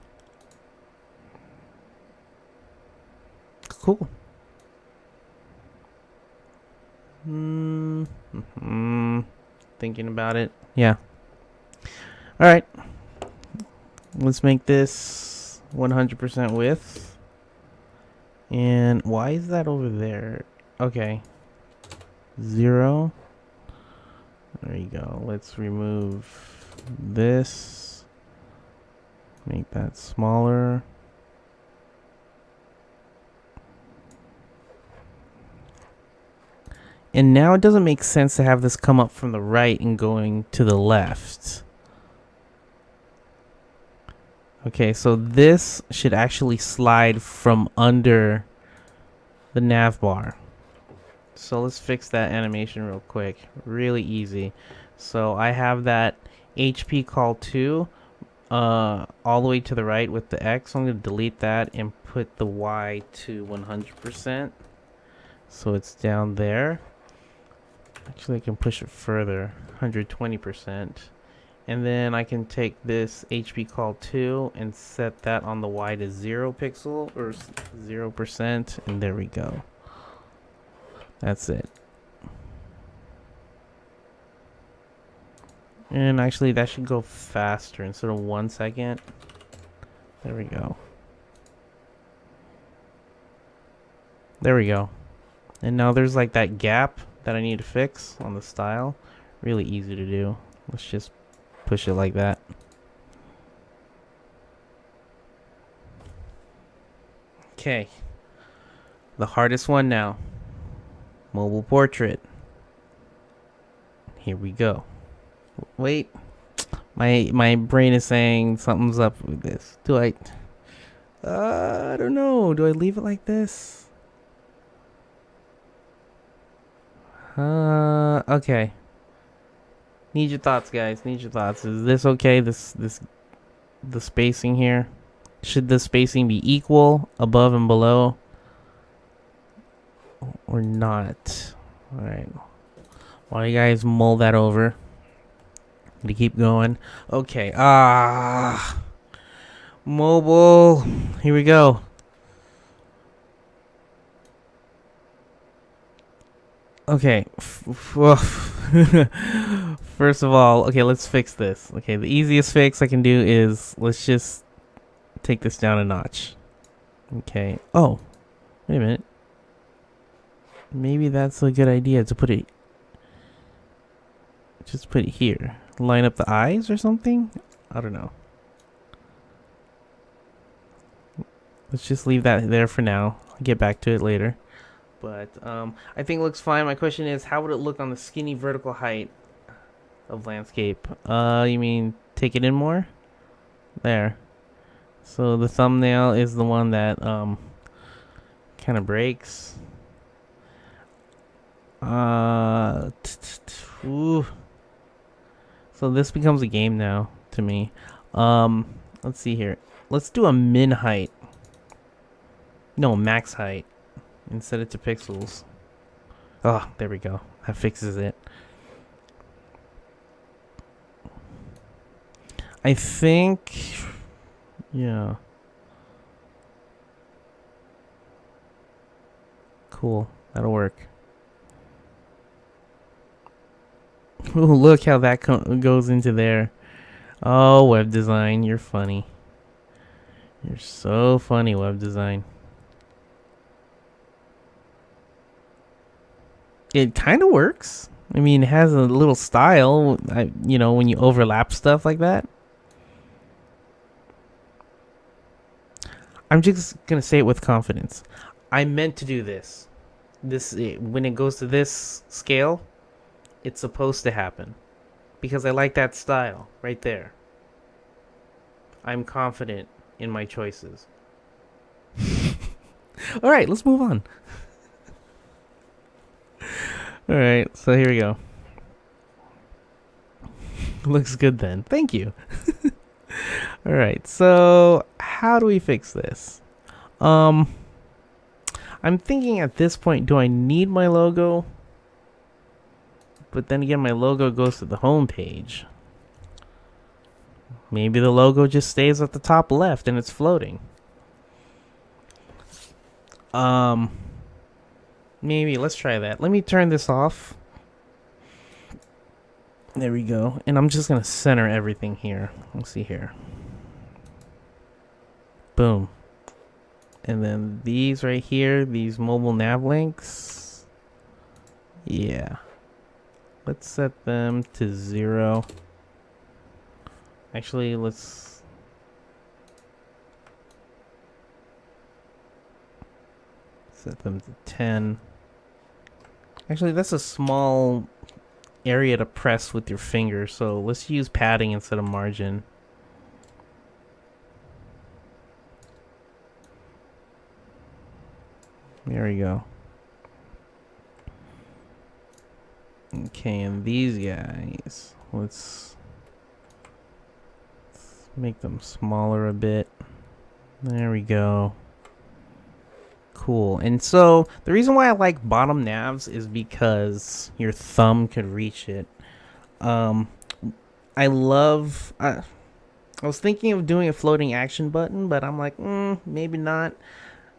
Cool. Thinking about it. Yeah. All right. Let's make this 100% width. And why is that over there? Okay. 0. There you go. Let's remove this. Make that smaller. And now it doesn't make sense to have this come up from the right and going to the left. Okay, so this should actually slide from under the nav bar. So let's fix that animation real quick. Really easy. So I have that HP call 2 all the way to the right with the X. So I'm going to delete that and put the Y to 100%. So it's down there. Actually, I can push it further, 120%. And then I can take this HP call 2 and set that on the Y to 0 pixel or 0%. And there we go. That's it. And actually, that should go faster instead of 1 second. There we go. There we go. And now there's like that gap that I need to fix on the style. Really easy to do. Let's just push it like that. Okay. The hardest one now. Mobile portrait. Here we go. Wait. My brain is saying something's up with this. Do I don't know. Do I leave it like this? Okay. Need your thoughts, guys. Need your thoughts. Is this okay? The spacing here. Should the spacing be equal above and below or not? All right. While you guys mull that over, to keep going. Okay. Mobile. Here we go. Okay. First of all, okay, let's fix this. Okay, the easiest fix I can do is let's just take this down a notch. Okay. Oh, wait a minute. Maybe that's a good idea to put it. Just put it here. Line up the eyes or something? I don't know. Let's just leave that there for now. I'll get back to it later. But I think it looks fine. My question is, how would it look on the skinny vertical height of landscape? You mean take it in more? There. So the thumbnail is the one that kind of breaks. Ooh. So this becomes a game now to me. Um, let's see here. Let's do a min height. No, max height. And set it to pixels. Oh, there we go. That fixes it. I think... Yeah. Cool. That'll work. Ooh, look how that goes into there. Oh, web design. You're funny. You're so funny, web design. It kind of works. I mean, it has a little style, when you overlap stuff like that. I'm just going to say it with confidence. I meant to do this. When it goes to this scale, it's supposed to happen. Because I like that style right there. I'm confident in my choices. All right, let's move on. All right, so here we go. Looks good then. Thank you. All right, so how do we fix this? I'm thinking at this point, do I need my logo? But then again, my logo goes to the home page. Maybe the logo just stays at the top left and it's floating. Maybe let's try that. Let me turn this off. There we go. And I'm just gonna center everything here. Let's see here. Boom. And then these right here, these mobile nav links. Yeah. Let's set them to 0. Actually, let's set them to 10. Actually, that's a small area to press with your finger, so let's use padding instead of margin. There we go. Okay, and these guys, let's make them smaller a bit. There we go. Cool. And so the reason why I like bottom navs is because your thumb could reach it. I was thinking of doing a floating action button, but I'm like, maybe not.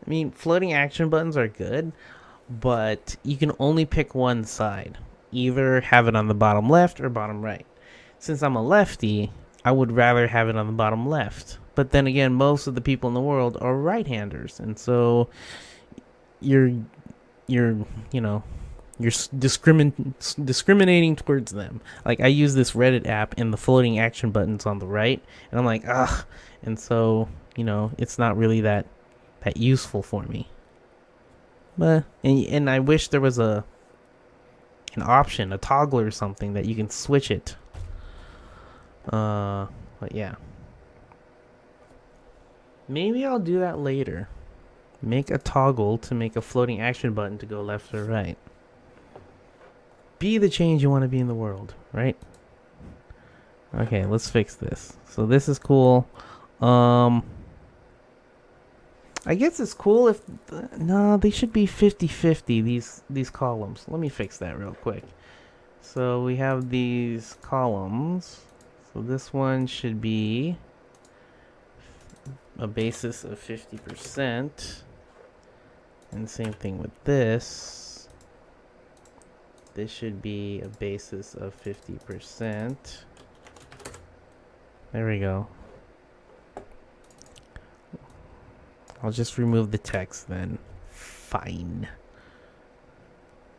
I mean, floating action buttons are good, but you can only pick one side. Either have it on the bottom left or bottom right. Since I'm a lefty, I would rather have it on the bottom left. But then again, most of the people in the world are right-handers, and so you're discriminating towards them. Like, I use this Reddit app and the floating action button's on the right, and I'm like, ugh. And so, it's not really that useful for me. But and I wish there was an option, a toggle or something that you can switch it. But yeah. Maybe I'll do that later. Make a toggle to make a floating action button to go left or right. Be the change you want to be in the world, right? Okay, let's fix this. So this is cool. I guess it's cool if... no, they should be 50-50, these columns. Let me fix that real quick. So we have these columns. So this one should be a basis of 50%. And same thing with this. This should be a basis of 50%. There we go. I'll just remove the text then. Fine.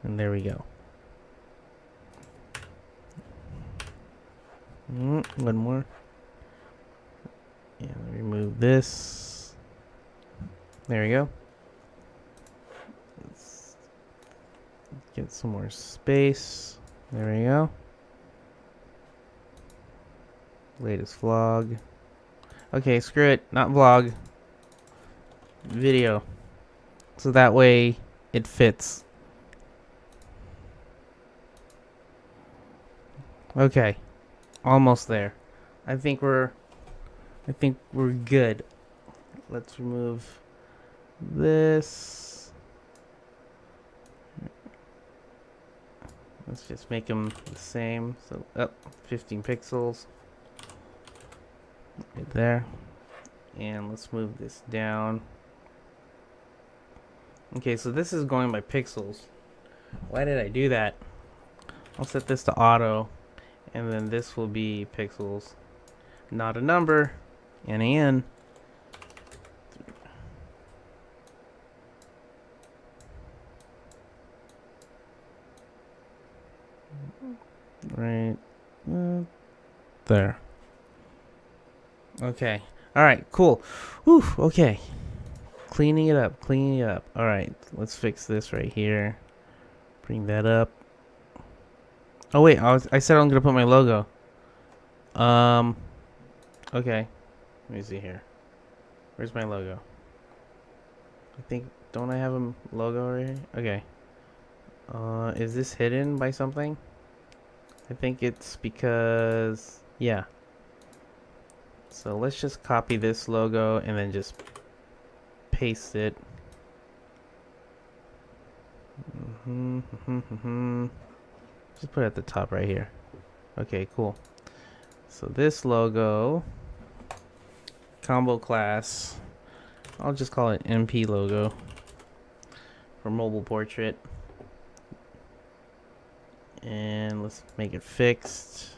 And there we go. One more. Yeah, remove this. There we go. Let's get some more space. There we go. Latest vlog. Okay, screw it. Not vlog. Video. So that way it fits. Okay, almost there. I think we're good. Let's remove this. Let's just make them the same. So up 15 pixels right there. And let's move this down. Okay, so this is going by pixels. Why did I do that? I'll set this to auto, and then this will be pixels, not a number, NaN. Right there. Okay. All right. Cool. Whew. Okay. Cleaning it up. Cleaning it up. All right. Let's fix this right here. Bring that up. Oh wait. I said I'm gonna put my logo. Okay. Let me see here. Where's my logo? I think, don't I have a logo right here? Okay. Is this hidden by something? I think it's because, yeah. So let's just copy this logo and then just paste it. Just put it at the top right here. Okay, cool. So this logo, combo class, I'll just call it MP logo for mobile portrait. And let's make it fixed.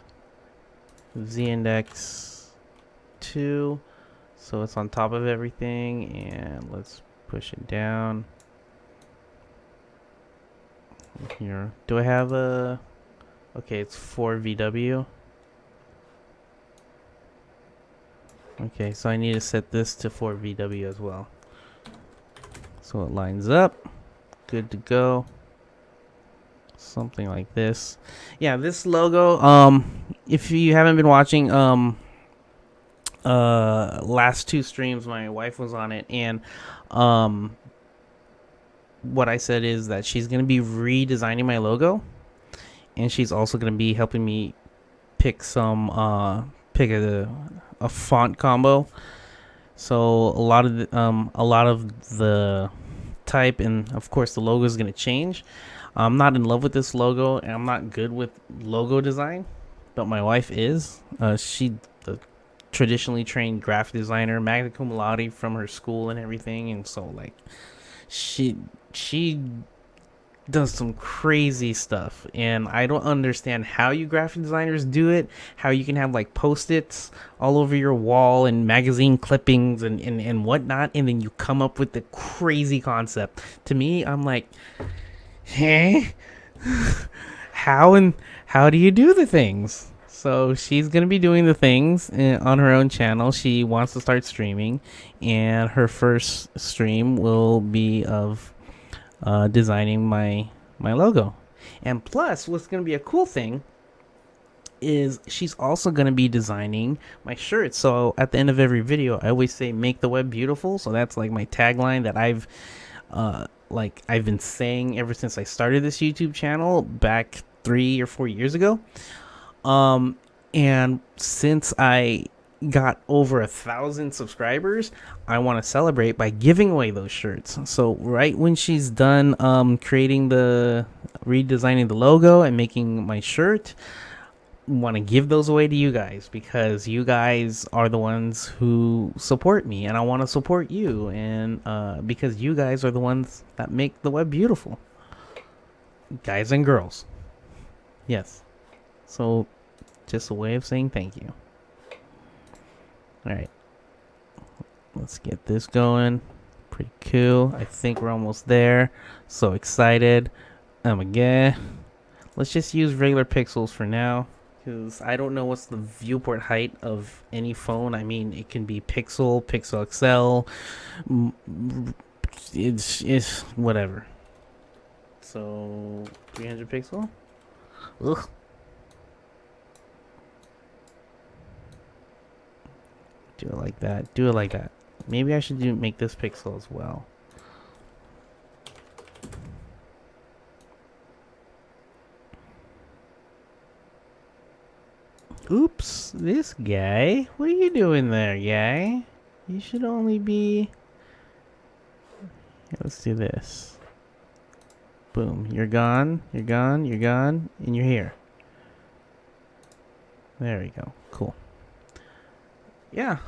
Z-index 2, so it's on top of everything, and let's push it down here. Do I have a, okay, it's 4 VW. Okay, so I need to set this to 4 VW as well, so it lines up. Good to go. Something like this. Yeah, this logo, if you haven't been watching last two streams, my wife was on it, and what I said is that she's gonna be redesigning my logo, and she's also gonna be helping me pick some pick a font combo. So a lot of the type and of course the logo is gonna change. I'm not in love with this logo, and I'm not good with logo design, but my wife is. She the traditionally trained graphic designer, magna cum laude from her school and everything, and so like she does some crazy stuff, and I don't understand how you graphic designers do it. How you can have like post-its all over your wall and magazine clippings and whatnot, and then you come up with the crazy concept. To me, I'm like, hey, how do you do the things? So she's gonna be doing the things on her own channel. She wants to start streaming, and her first stream will be of designing my logo. And plus, what's gonna be a cool thing is she's also gonna be designing my shirts. So at the end of every video, I always say "Make the web beautiful." So that's like my tagline that I've been saying ever since I started this YouTube channel back 3 or 4 years ago. And since I got over 1,000 subscribers, I want to celebrate by giving away those shirts. So right when she's done redesigning the logo and making my shirt, want to give those away to you guys, because you guys are the ones who support me, and I want to support you, and because you guys are the ones that make the web beautiful, guys and girls. Yes. So just a way of saying thank you. All right, let's get this going. Pretty cool. I think we're almost there. So excited. Again, let's just use regular pixels for now, because I don't know what's the viewport height of any phone. I mean, it can be Pixel XL, it's whatever. So 300 pixel. Ugh. Do it like that. Do it like that. Maybe I should make this pixel as well. Oops, this guy. What are you doing there, guy? You should only be... Here, let's do this. Boom. You're gone. You're gone. You're gone. And you're here. There we go. Cool. Yeah.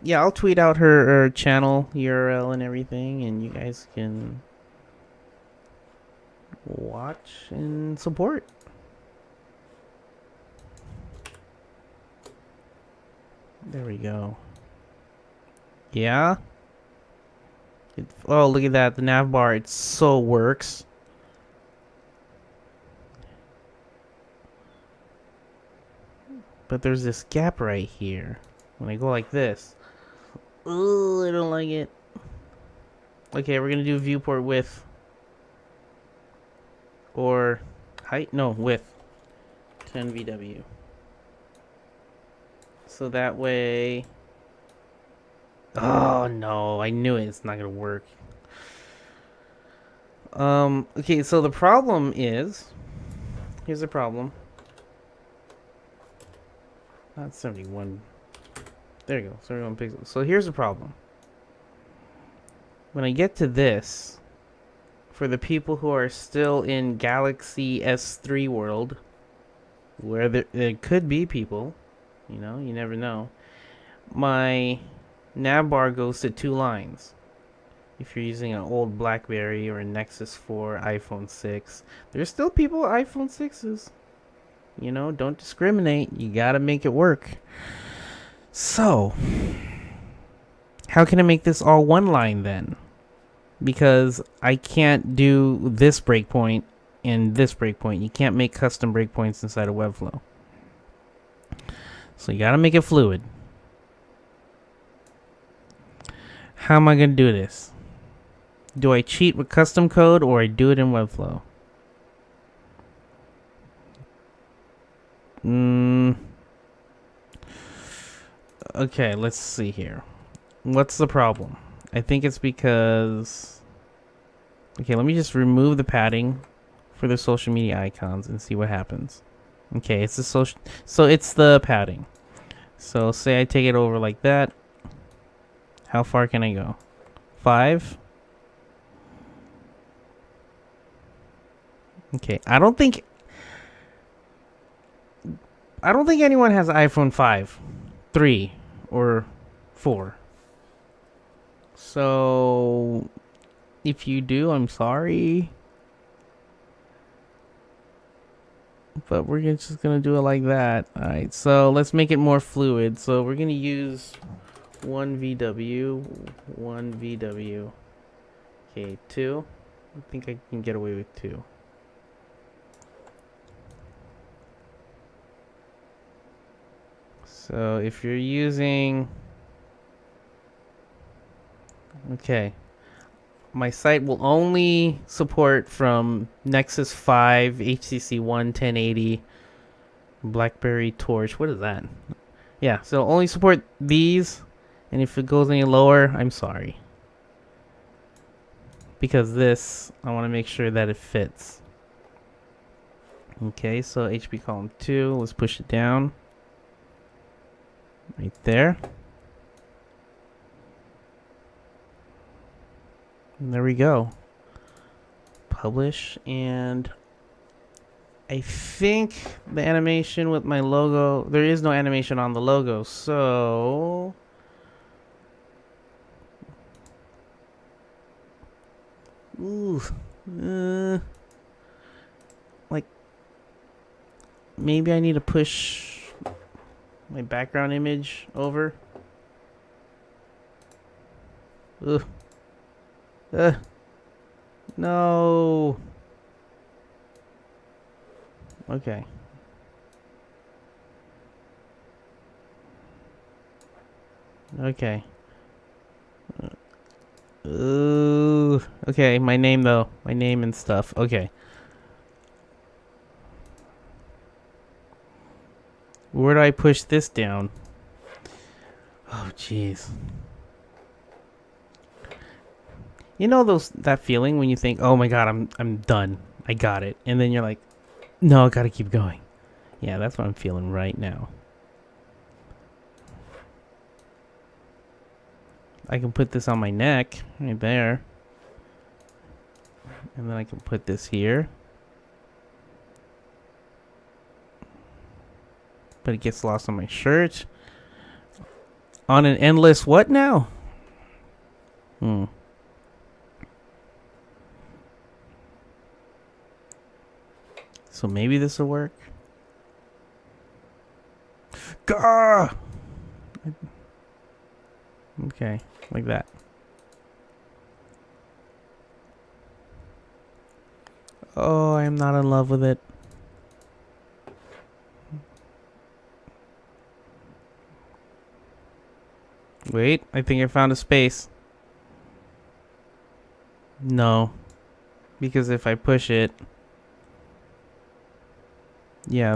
Yeah, I'll tweet out her channel URL and everything, and you guys can watch and support. There we go. Yeah. Oh, look at that. The nav bar, it so works. But there's this gap right here. When I go like this. Ooh, I don't like it. Okay, we're going to do viewport width. Or height? No, width. 10 VW. So that way... Oh, no. I knew it. It's not going to work. Okay, so the problem is... Here's the problem. Not 71. There you go. 71 pixels. So here's the problem. When I get to this... For the people who are still in Galaxy S3 world... Where there could be people... You know, you never know. My nav bar goes to 2 lines. If you're using an old BlackBerry or a Nexus 4, iPhone 6. There's still people with iPhone 6s. You know, don't discriminate. You gotta make it work. So, how can I make this all 1 line then? Because I can't do this breakpoint and this breakpoint. You can't make custom breakpoints inside of Webflow. So you gotta make it fluid. How am I gonna do this? Do I cheat with custom code or I do it in Webflow? Okay, let's see here. What's the problem? I think it's because... Okay, let me just remove the padding for the social media icons and see what happens. Okay, it's the social... So it's the padding. So say I take it over like that. How far can I go? 5? Okay, I don't think anyone has iPhone 5, 3, or 4. So if you do, I'm sorry. But we're just gonna do it like that. Alright, so let's make it more fluid. So we're gonna use 1 VW, 1 VW. Okay, 2. I think I can get away with 2. So if you're using... Okay. My site will only support from Nexus 5, HTC One 1080, BlackBerry Torch. What is that? Yeah, so only support these. And if it goes any lower, I'm sorry. Because this, I want to make sure that it fits. Okay, so HP column 2. Let's push it down. Right there. And there we go. Publish, and I think the animation with my logo, there is no animation on the logo, so like maybe I need to push my background image over. No. Okay. Okay. Okay, my name though. My name and stuff. Okay. Where do I push this down? Oh, jeez. You know that feeling when you think, "Oh my god, I'm done. I got it." And then you're like, "No, I got to keep going." Yeah, that's what I'm feeling right now. I can put this on my neck right there. And then I can put this here. But it gets lost on my shirt. On an endless what now? So maybe this will work. Gah! Okay, like that. Oh, I'm not in love with it. Wait, I think I found a space. No. Because if I push it... Yeah,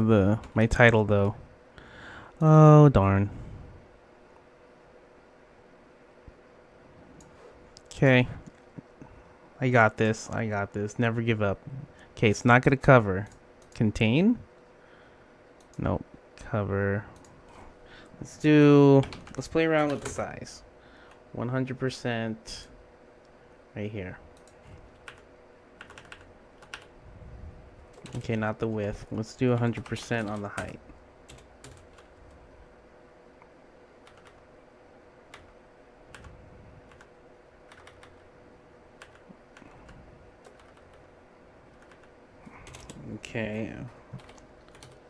my title though. Oh, darn. Okay. I got this. I got this. Never give up. Okay, it's not gonna cover. Contain? Nope. Cover. Let's play around with the size. 100% right here. Okay, not the width. Let's do 100% on the height. Okay.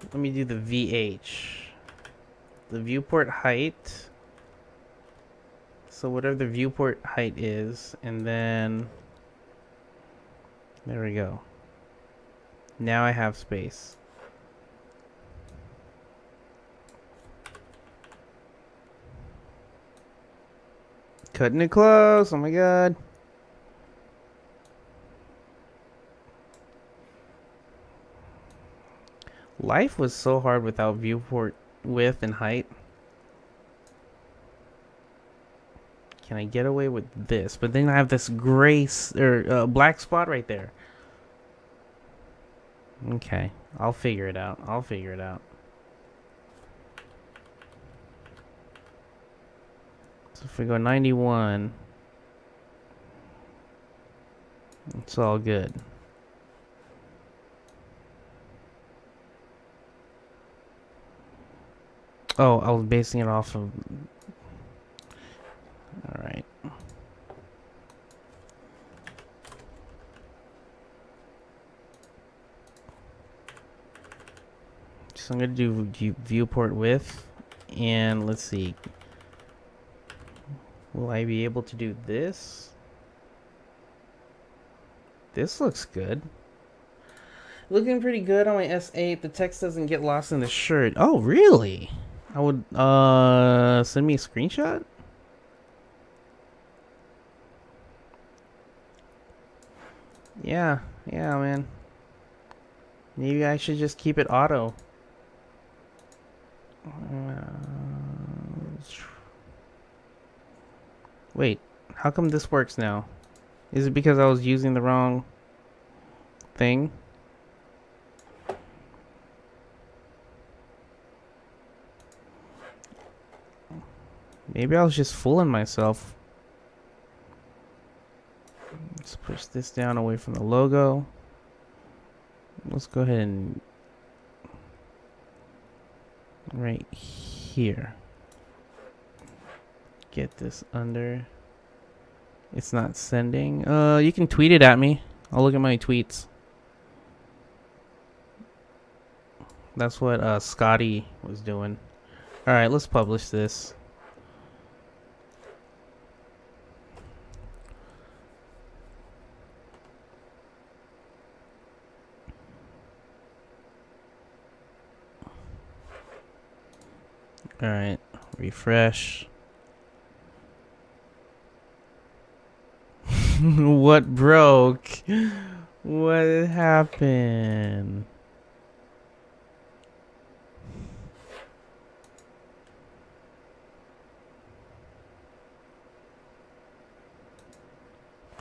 Let me do the VH. The viewport height. So whatever the viewport height is, and then there we go. Now I have space. Cutting it close. Oh my god. Life was so hard without viewport width and height. Can I get away with this? But then I have this gray or black spot right there. Okay, I'll figure it out. I'll figure it out. So if we go 91, it's all good. Oh, I was basing it off of... Alright. So I'm going to do viewport width. And let's see. Will I be able to do this? This looks good. Looking pretty good on my S8. The text doesn't get lost in the shirt. Oh, really? I would, send me a screenshot? Yeah, man. Maybe I should just keep it auto. Wait, how come this works now? Is it because I was using the wrong thing? Maybe I was just fooling myself. Let's push this down away from the logo. Let's go ahead and right here. Get this under. It's not sending. You can tweet it at me. I'll look at my tweets. That's what Scotty was doing. Alright, let's publish this. Alright, refresh. What broke? What happened?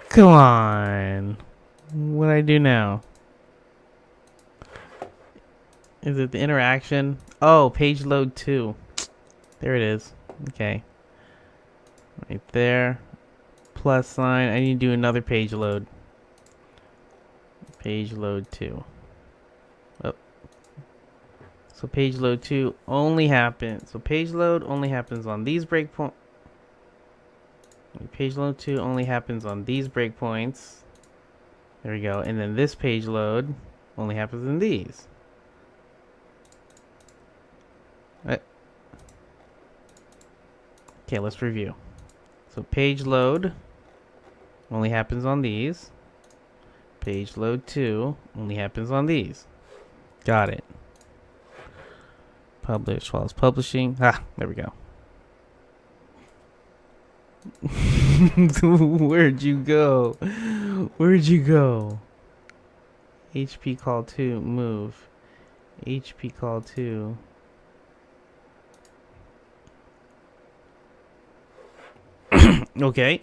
Come on. What do I do now? Is it the interaction? Oh, page load 2. There it is. Okay. Right there. Plus sign. I need to do another page load. Page load 2. Oh. So page load 2 only happens. So page load only happens on these breakpoints. Page load 2 only happens on these breakpoints. There we go. And then this page load only happens in these. Okay, let's review. So page load only happens on these. Page load 2 only happens on these. Got it. Publish while it's publishing. Ah, there we go. Where'd you go? Where'd you go? HP call 2, move. HP call 2. Okay.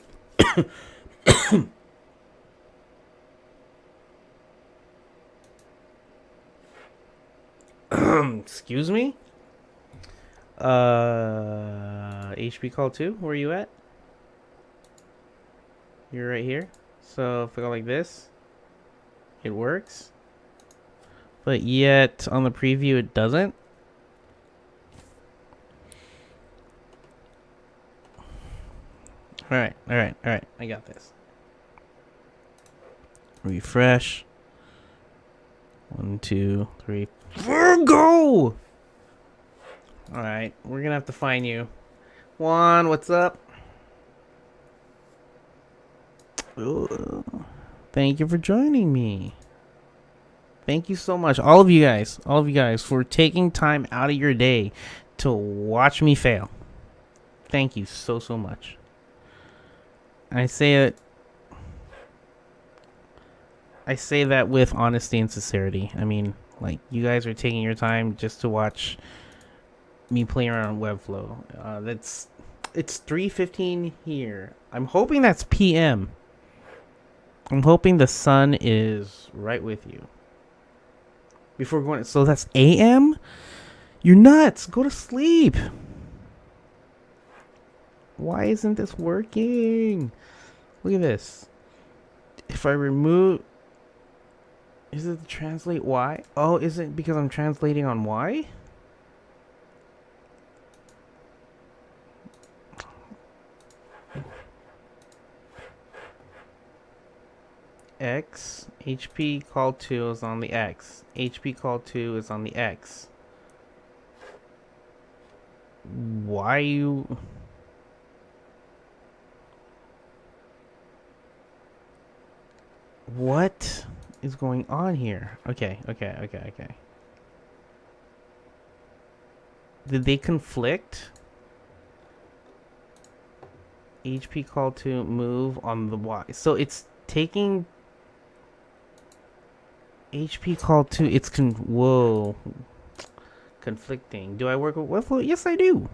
Excuse me? HP call 2, where are you at? You're right here. So if I go like this, it works. But yet on the preview it doesn't. Alright. I got this. Refresh. 1, 2, 3, 4, go! Alright, we're gonna have to find you. Juan, what's up? Ooh, thank you for joining me. Thank you so much, all of you guys, for taking time out of your day to watch me fail. Thank you so much. I say that with honesty and sincerity. I mean, like, you guys are taking your time just to watch me play around Webflow. It's 3:15 here. I'm hoping that's PM. I'm hoping the sun is right with you. Before going, so that's AM? You're nuts. Go to sleep. Why isn't this working? Look at this. If I remove, is it the translate Y? Oh, is it because I'm translating on Y? X. HP call 2 is on the X. HP call 2 is on the X. Why you... What is going on here? Okay. Did they conflict? HP call to move on the Y. So it's taking HP call to, it's whoa. Conflicting. Do I work with Webflow? Yes, I do.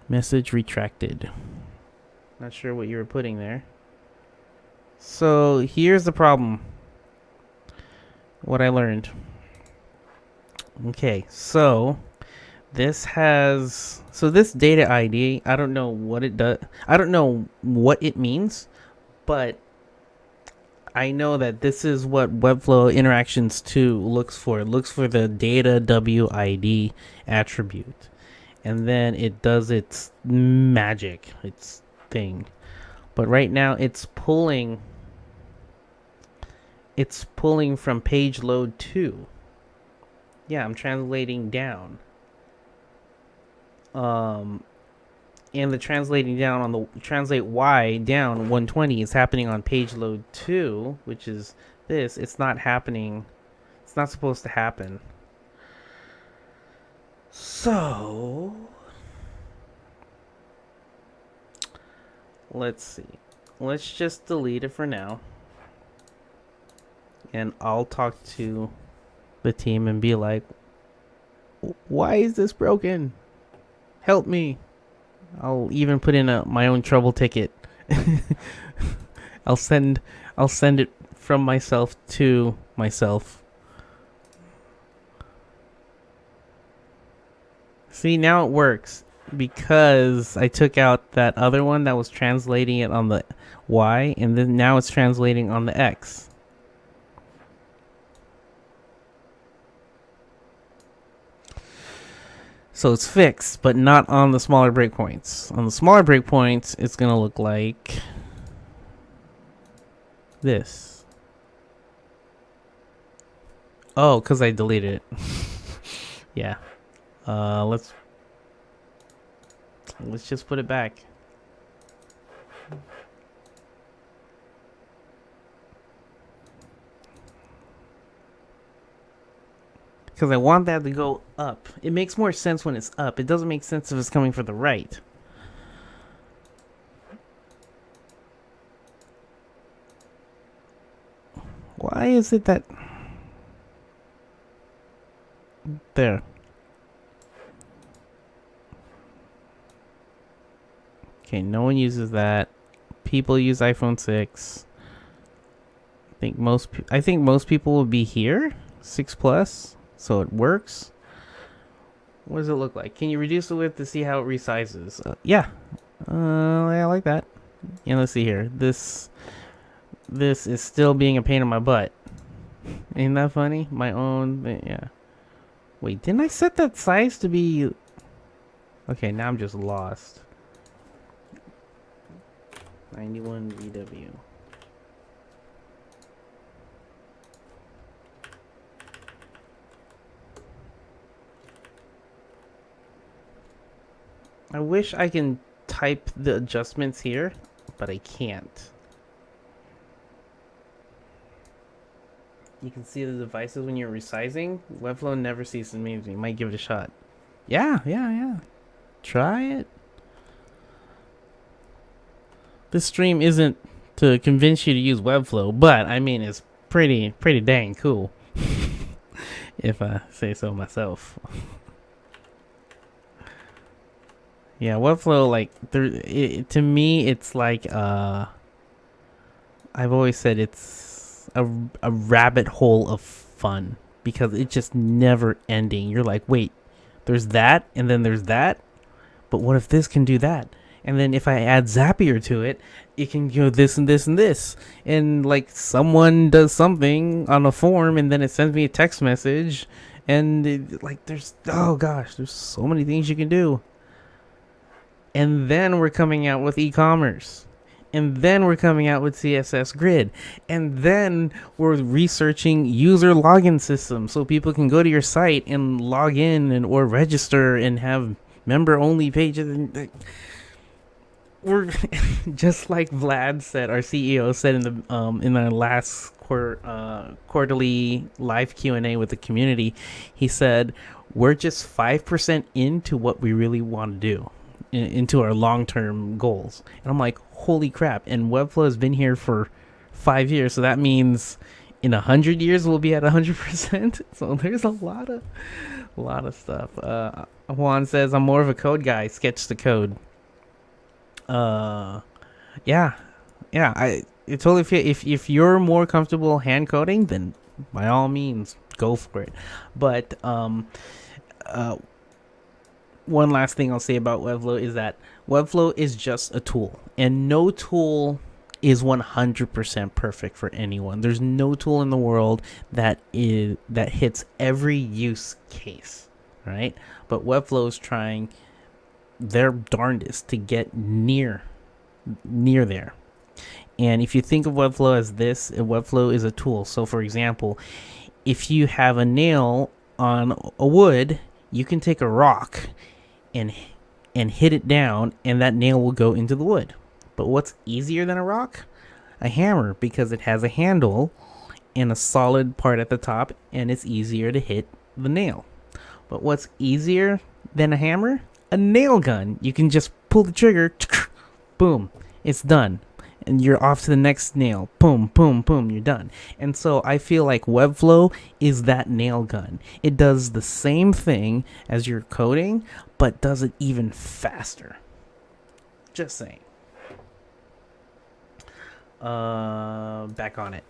Message retracted. Not sure what you were putting there. So here's the problem. What I learned. Okay, so this data ID, I don't know what it does. I don't know what it means, but I know that this is what Webflow Interactions 2 looks for. It looks for the data WID attribute. And then it does its magic, its thing. But right now it's pulling from page load 2. Yeah, I'm translating down. And the translating down on the translate Y down 120 is happening on page load 2, which is this. It's not happening. It's not supposed to happen. So let's see. Let's just delete it for now. And I'll talk to the team and be like, why is this broken? Help me. I'll even put in my own trouble ticket. I'll send it from myself to myself. See, now it works because I took out that other one that was translating it on the Y, and then now it's translating on the X. So it's fixed, but not on the smaller breakpoints. On the smaller breakpoints, it's going to look like this. Oh, because I deleted it. Yeah. Let's just put it back. Because I want that to go up. It makes more sense when it's up. It doesn't make sense if it's coming from the right. Why is it that... There. Okay, no one uses that. People use iPhone 6. I think most people will be here. 6 Plus. So it works. What does it look like? Can you reduce the width to see how it resizes? Yeah. I like that. Yeah, let's see here. This is still being a pain in my butt. Ain't that funny? My own, yeah. Wait, didn't I set that size to be... Okay, now I'm just lost. 91 VW. I wish I can type the adjustments here, but I can't. You can see the devices when you're resizing. Webflow never ceases amazing. You might give it a shot. Yeah. Try it. This stream isn't to convince you to use Webflow, but I mean it's pretty dang cool. If I say so myself. Yeah, Webflow, like, to me, it's like, I've always said it's a rabbit hole of fun because it's just never ending. You're like, wait, there's that, and then there's that, but what if this can do that? And then if I add Zapier to it, it can go this and this and this. And, like, someone does something on a form, and then it sends me a text message, and, there's so many things you can do. And then we're coming out with e-commerce. And then we're coming out with CSS Grid. And then we're researching user login systems so people can go to your site and log in or register and have member-only pages. We're just like Vlad said, our CEO said in our last quarterly live Q&A with the community, he said, we're just 5% into what we really want to do. Into our long-term goals. And I'm like, holy crap. And Webflow has been here for 5 years, so that means in 100 years we'll be at 100%. So there's a lot of stuff. Juan says, I'm more of a code guy. Sketch the code. Yeah, I totally feel if you're more comfortable hand coding, then by all means go for it. But one last thing I'll say about Webflow is that Webflow is just a tool, and no tool is 100% perfect for anyone. There's no tool in the world that hits every use case, right? But Webflow is trying their darndest to get near there. And if you think of Webflow as this, Webflow is a tool. So, for example, if you have a nail on a wood, you can take a rock and hit it down, and that nail will go into the wood. But what's easier than a rock? A hammer, because it has a handle and a solid part at the top, and it's easier to hit the nail. But what's easier than a hammer? A nail gun. You can just pull the trigger, boom, it's done. And you're off to the next nail. Boom, boom, boom, you're done. And so I feel like Webflow is that nail gun. It does the same thing as your coding, but does it even faster. Just saying. Back on it.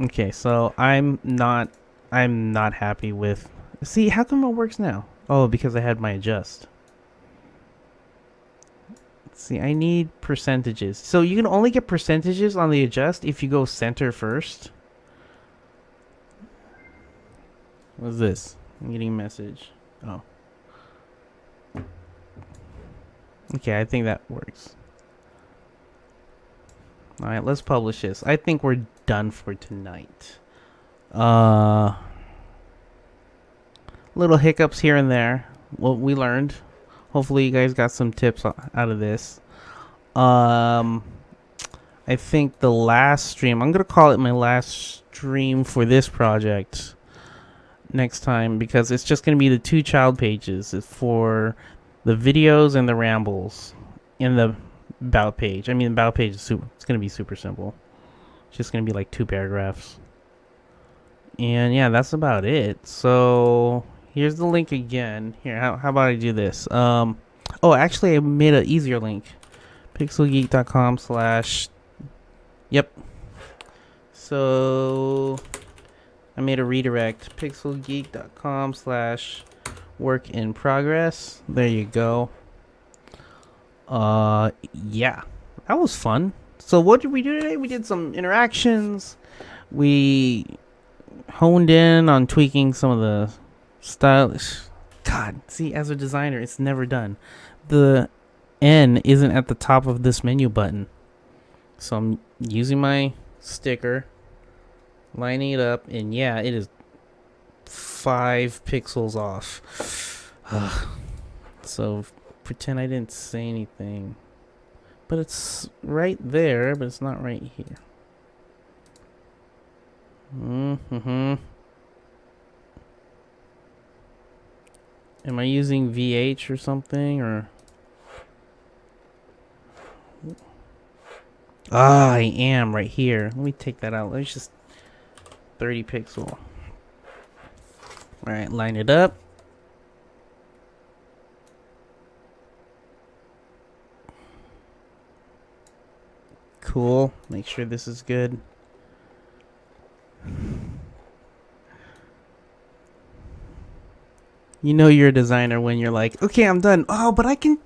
Okay, so I'm not happy with See, how come it works now? Oh, because I had my adjust. See, I need percentages. So you can only get percentages on the adjust if you go center first. What's this? I'm getting a message. Oh. Okay, I think that works. Alright, let's publish this. I think we're done for tonight. Little hiccups here and there. What we learned. Hopefully you guys got some tips out of this. I think the last stream, I'm going to call it my last stream for this project next time, because it's just going to be the 2 child pages. It's for the videos and the rambles in the about page. I mean, the about page is super, it's going to be super simple. It's just going to be like 2 paragraphs. And yeah, that's about it. So here's the link again. Here, how about I do this? Oh, actually, I made an easier link. Pixelgeek.com/ Yep. So I made a redirect. Pixelgeek.com/ work in progress. There you go. Yeah, that was fun. So what did we do today? We did some interactions. We honed in on tweaking some of the stylish. God, see, as a designer, it's never done. The N isn't at the top of this menu button. So I'm using my sticker, lining it up, and yeah, it is 5 pixels off. So pretend I didn't say anything. But it's right there, but it's not right here. Am I using VH or something, or? Ah, I am right here. Let me take that out. Let's just 30 pixel. Alright, line it up. Cool. Make sure this is good. You know you're a designer when you're like, okay, I'm done. Oh, but I can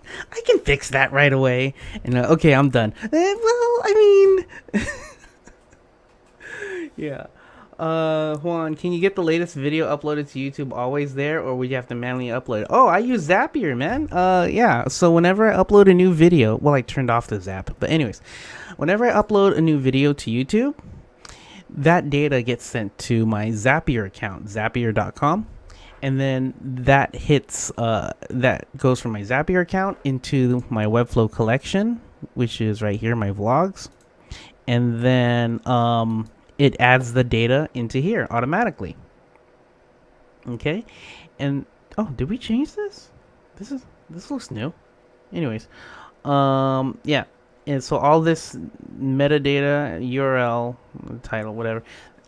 fix that right away. And okay, I'm done. Well, I mean, yeah. Juan, can you get the latest video uploaded to YouTube always there, or would you have to manually upload it? Oh, I use Zapier, man. Yeah. So whenever I upload a new video, well, I turned off the Zap, but anyways, whenever I upload a new video to YouTube, that data gets sent to my Zapier account, Zapier.com. And then that hits, that goes from my Zapier account into my Webflow collection, which is right here, my vlogs. And then it adds the data into here automatically. Okay. And, oh, did we change this? This looks new. Anyways, yeah. And so all this metadata, URL, title, whatever,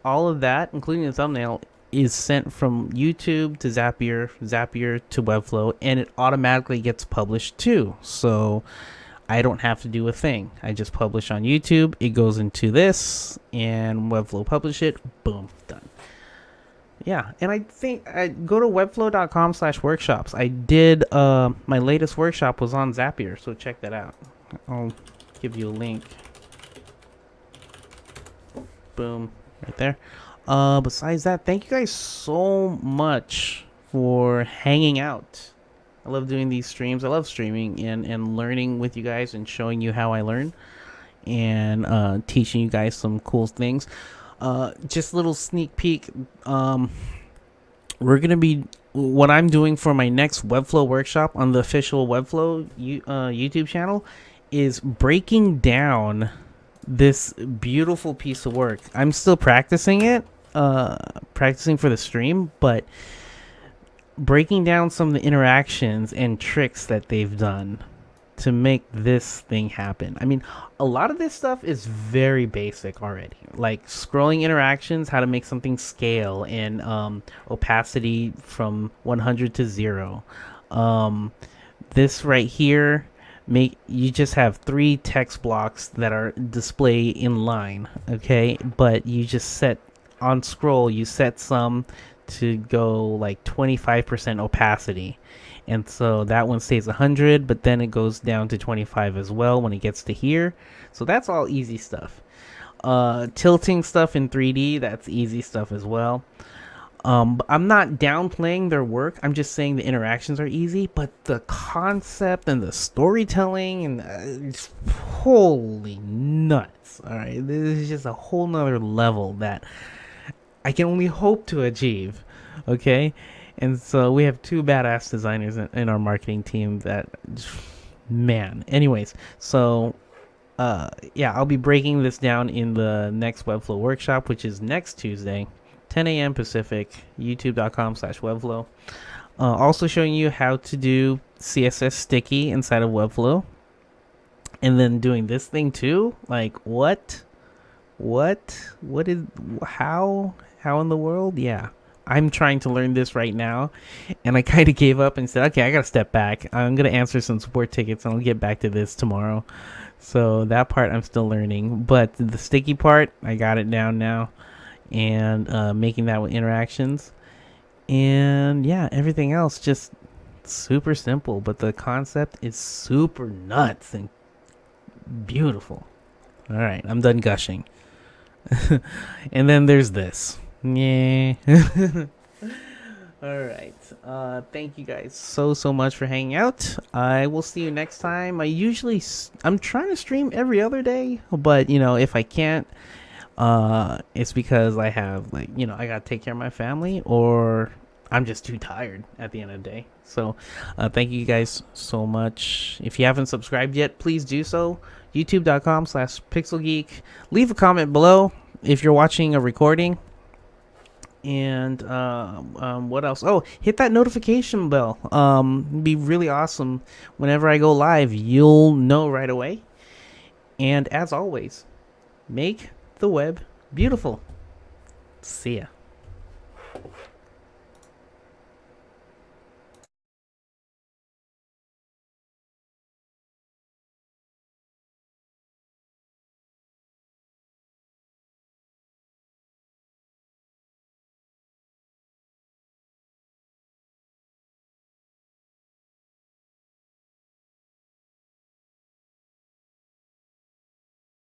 all of that, including the thumbnail, is sent from YouTube to Zapier, Zapier to Webflow, and it automatically gets published too. So I don't have to do a thing. I just publish on YouTube. It goes into this, and Webflow publish it. Boom, done. Yeah, and I think I go to webflow.com/workshops. I did my latest workshop was on Zapier, so check that out. I'll give you a link. Boom, right there. Besides that, thank you guys so much for hanging out. I love doing these streams. I love streaming and learning with you guys and showing you how I learn and teaching you guys some cool things. Just a little sneak peek. We're going to be, what I'm doing for my next Webflow workshop on the official Webflow YouTube channel is breaking down this beautiful piece of work. I'm still practicing it. Practicing for the stream, but breaking down some of the interactions and tricks that they've done to make this thing happen. I mean, a lot of this stuff is very basic already, like scrolling interactions, how to make something scale, and opacity from 100 to 0. This right here, you just have 3 text blocks that are displayed in line, okay, but you just set on scroll, you set some to go like 25% opacity. And so that one stays 100, but then it goes down to 25 as well when it gets to here. So that's all easy stuff. Tilting stuff in 3D, that's easy stuff as well. I'm not downplaying their work. I'm just saying the interactions are easy, but the concept and the storytelling and holy nuts! All right, this is just a whole nother level that I can only hope to achieve. Okay, and so we have two badass designers in our marketing team. That man. Anyways, so yeah, I'll be breaking this down in the next Webflow workshop, which is next Tuesday. 10 a.m. Pacific, youtube.com/Webflow. Also showing you how to do CSS sticky inside of Webflow. And then doing this thing too? Like, what? What is, how in the world? Yeah. I'm trying to learn this right now. And I kind of gave up and said, okay, I got to step back. I'm going to answer some support tickets and I'll get back to this tomorrow. So that part I'm still learning. But the sticky part, I got it down now. And making that with interactions, and yeah, everything else just super simple, but the concept is super nuts and beautiful. All right, I'm done gushing. And then there's this. Yeah. All right, thank you guys so much for hanging out. I will see you next time. I'm trying to stream every other day, but if I can't, it's because I have I gotta take care of my family, or I'm just too tired at the end of the day. So thank you guys so much. If you haven't subscribed yet, please do so. youtube.com/pixelgeek. Leave a comment below if you're watching a recording. And what else? Oh, hit that notification bell. It'd be really awesome. Whenever I go live, you'll know right away. And as always, make the web beautiful. See ya.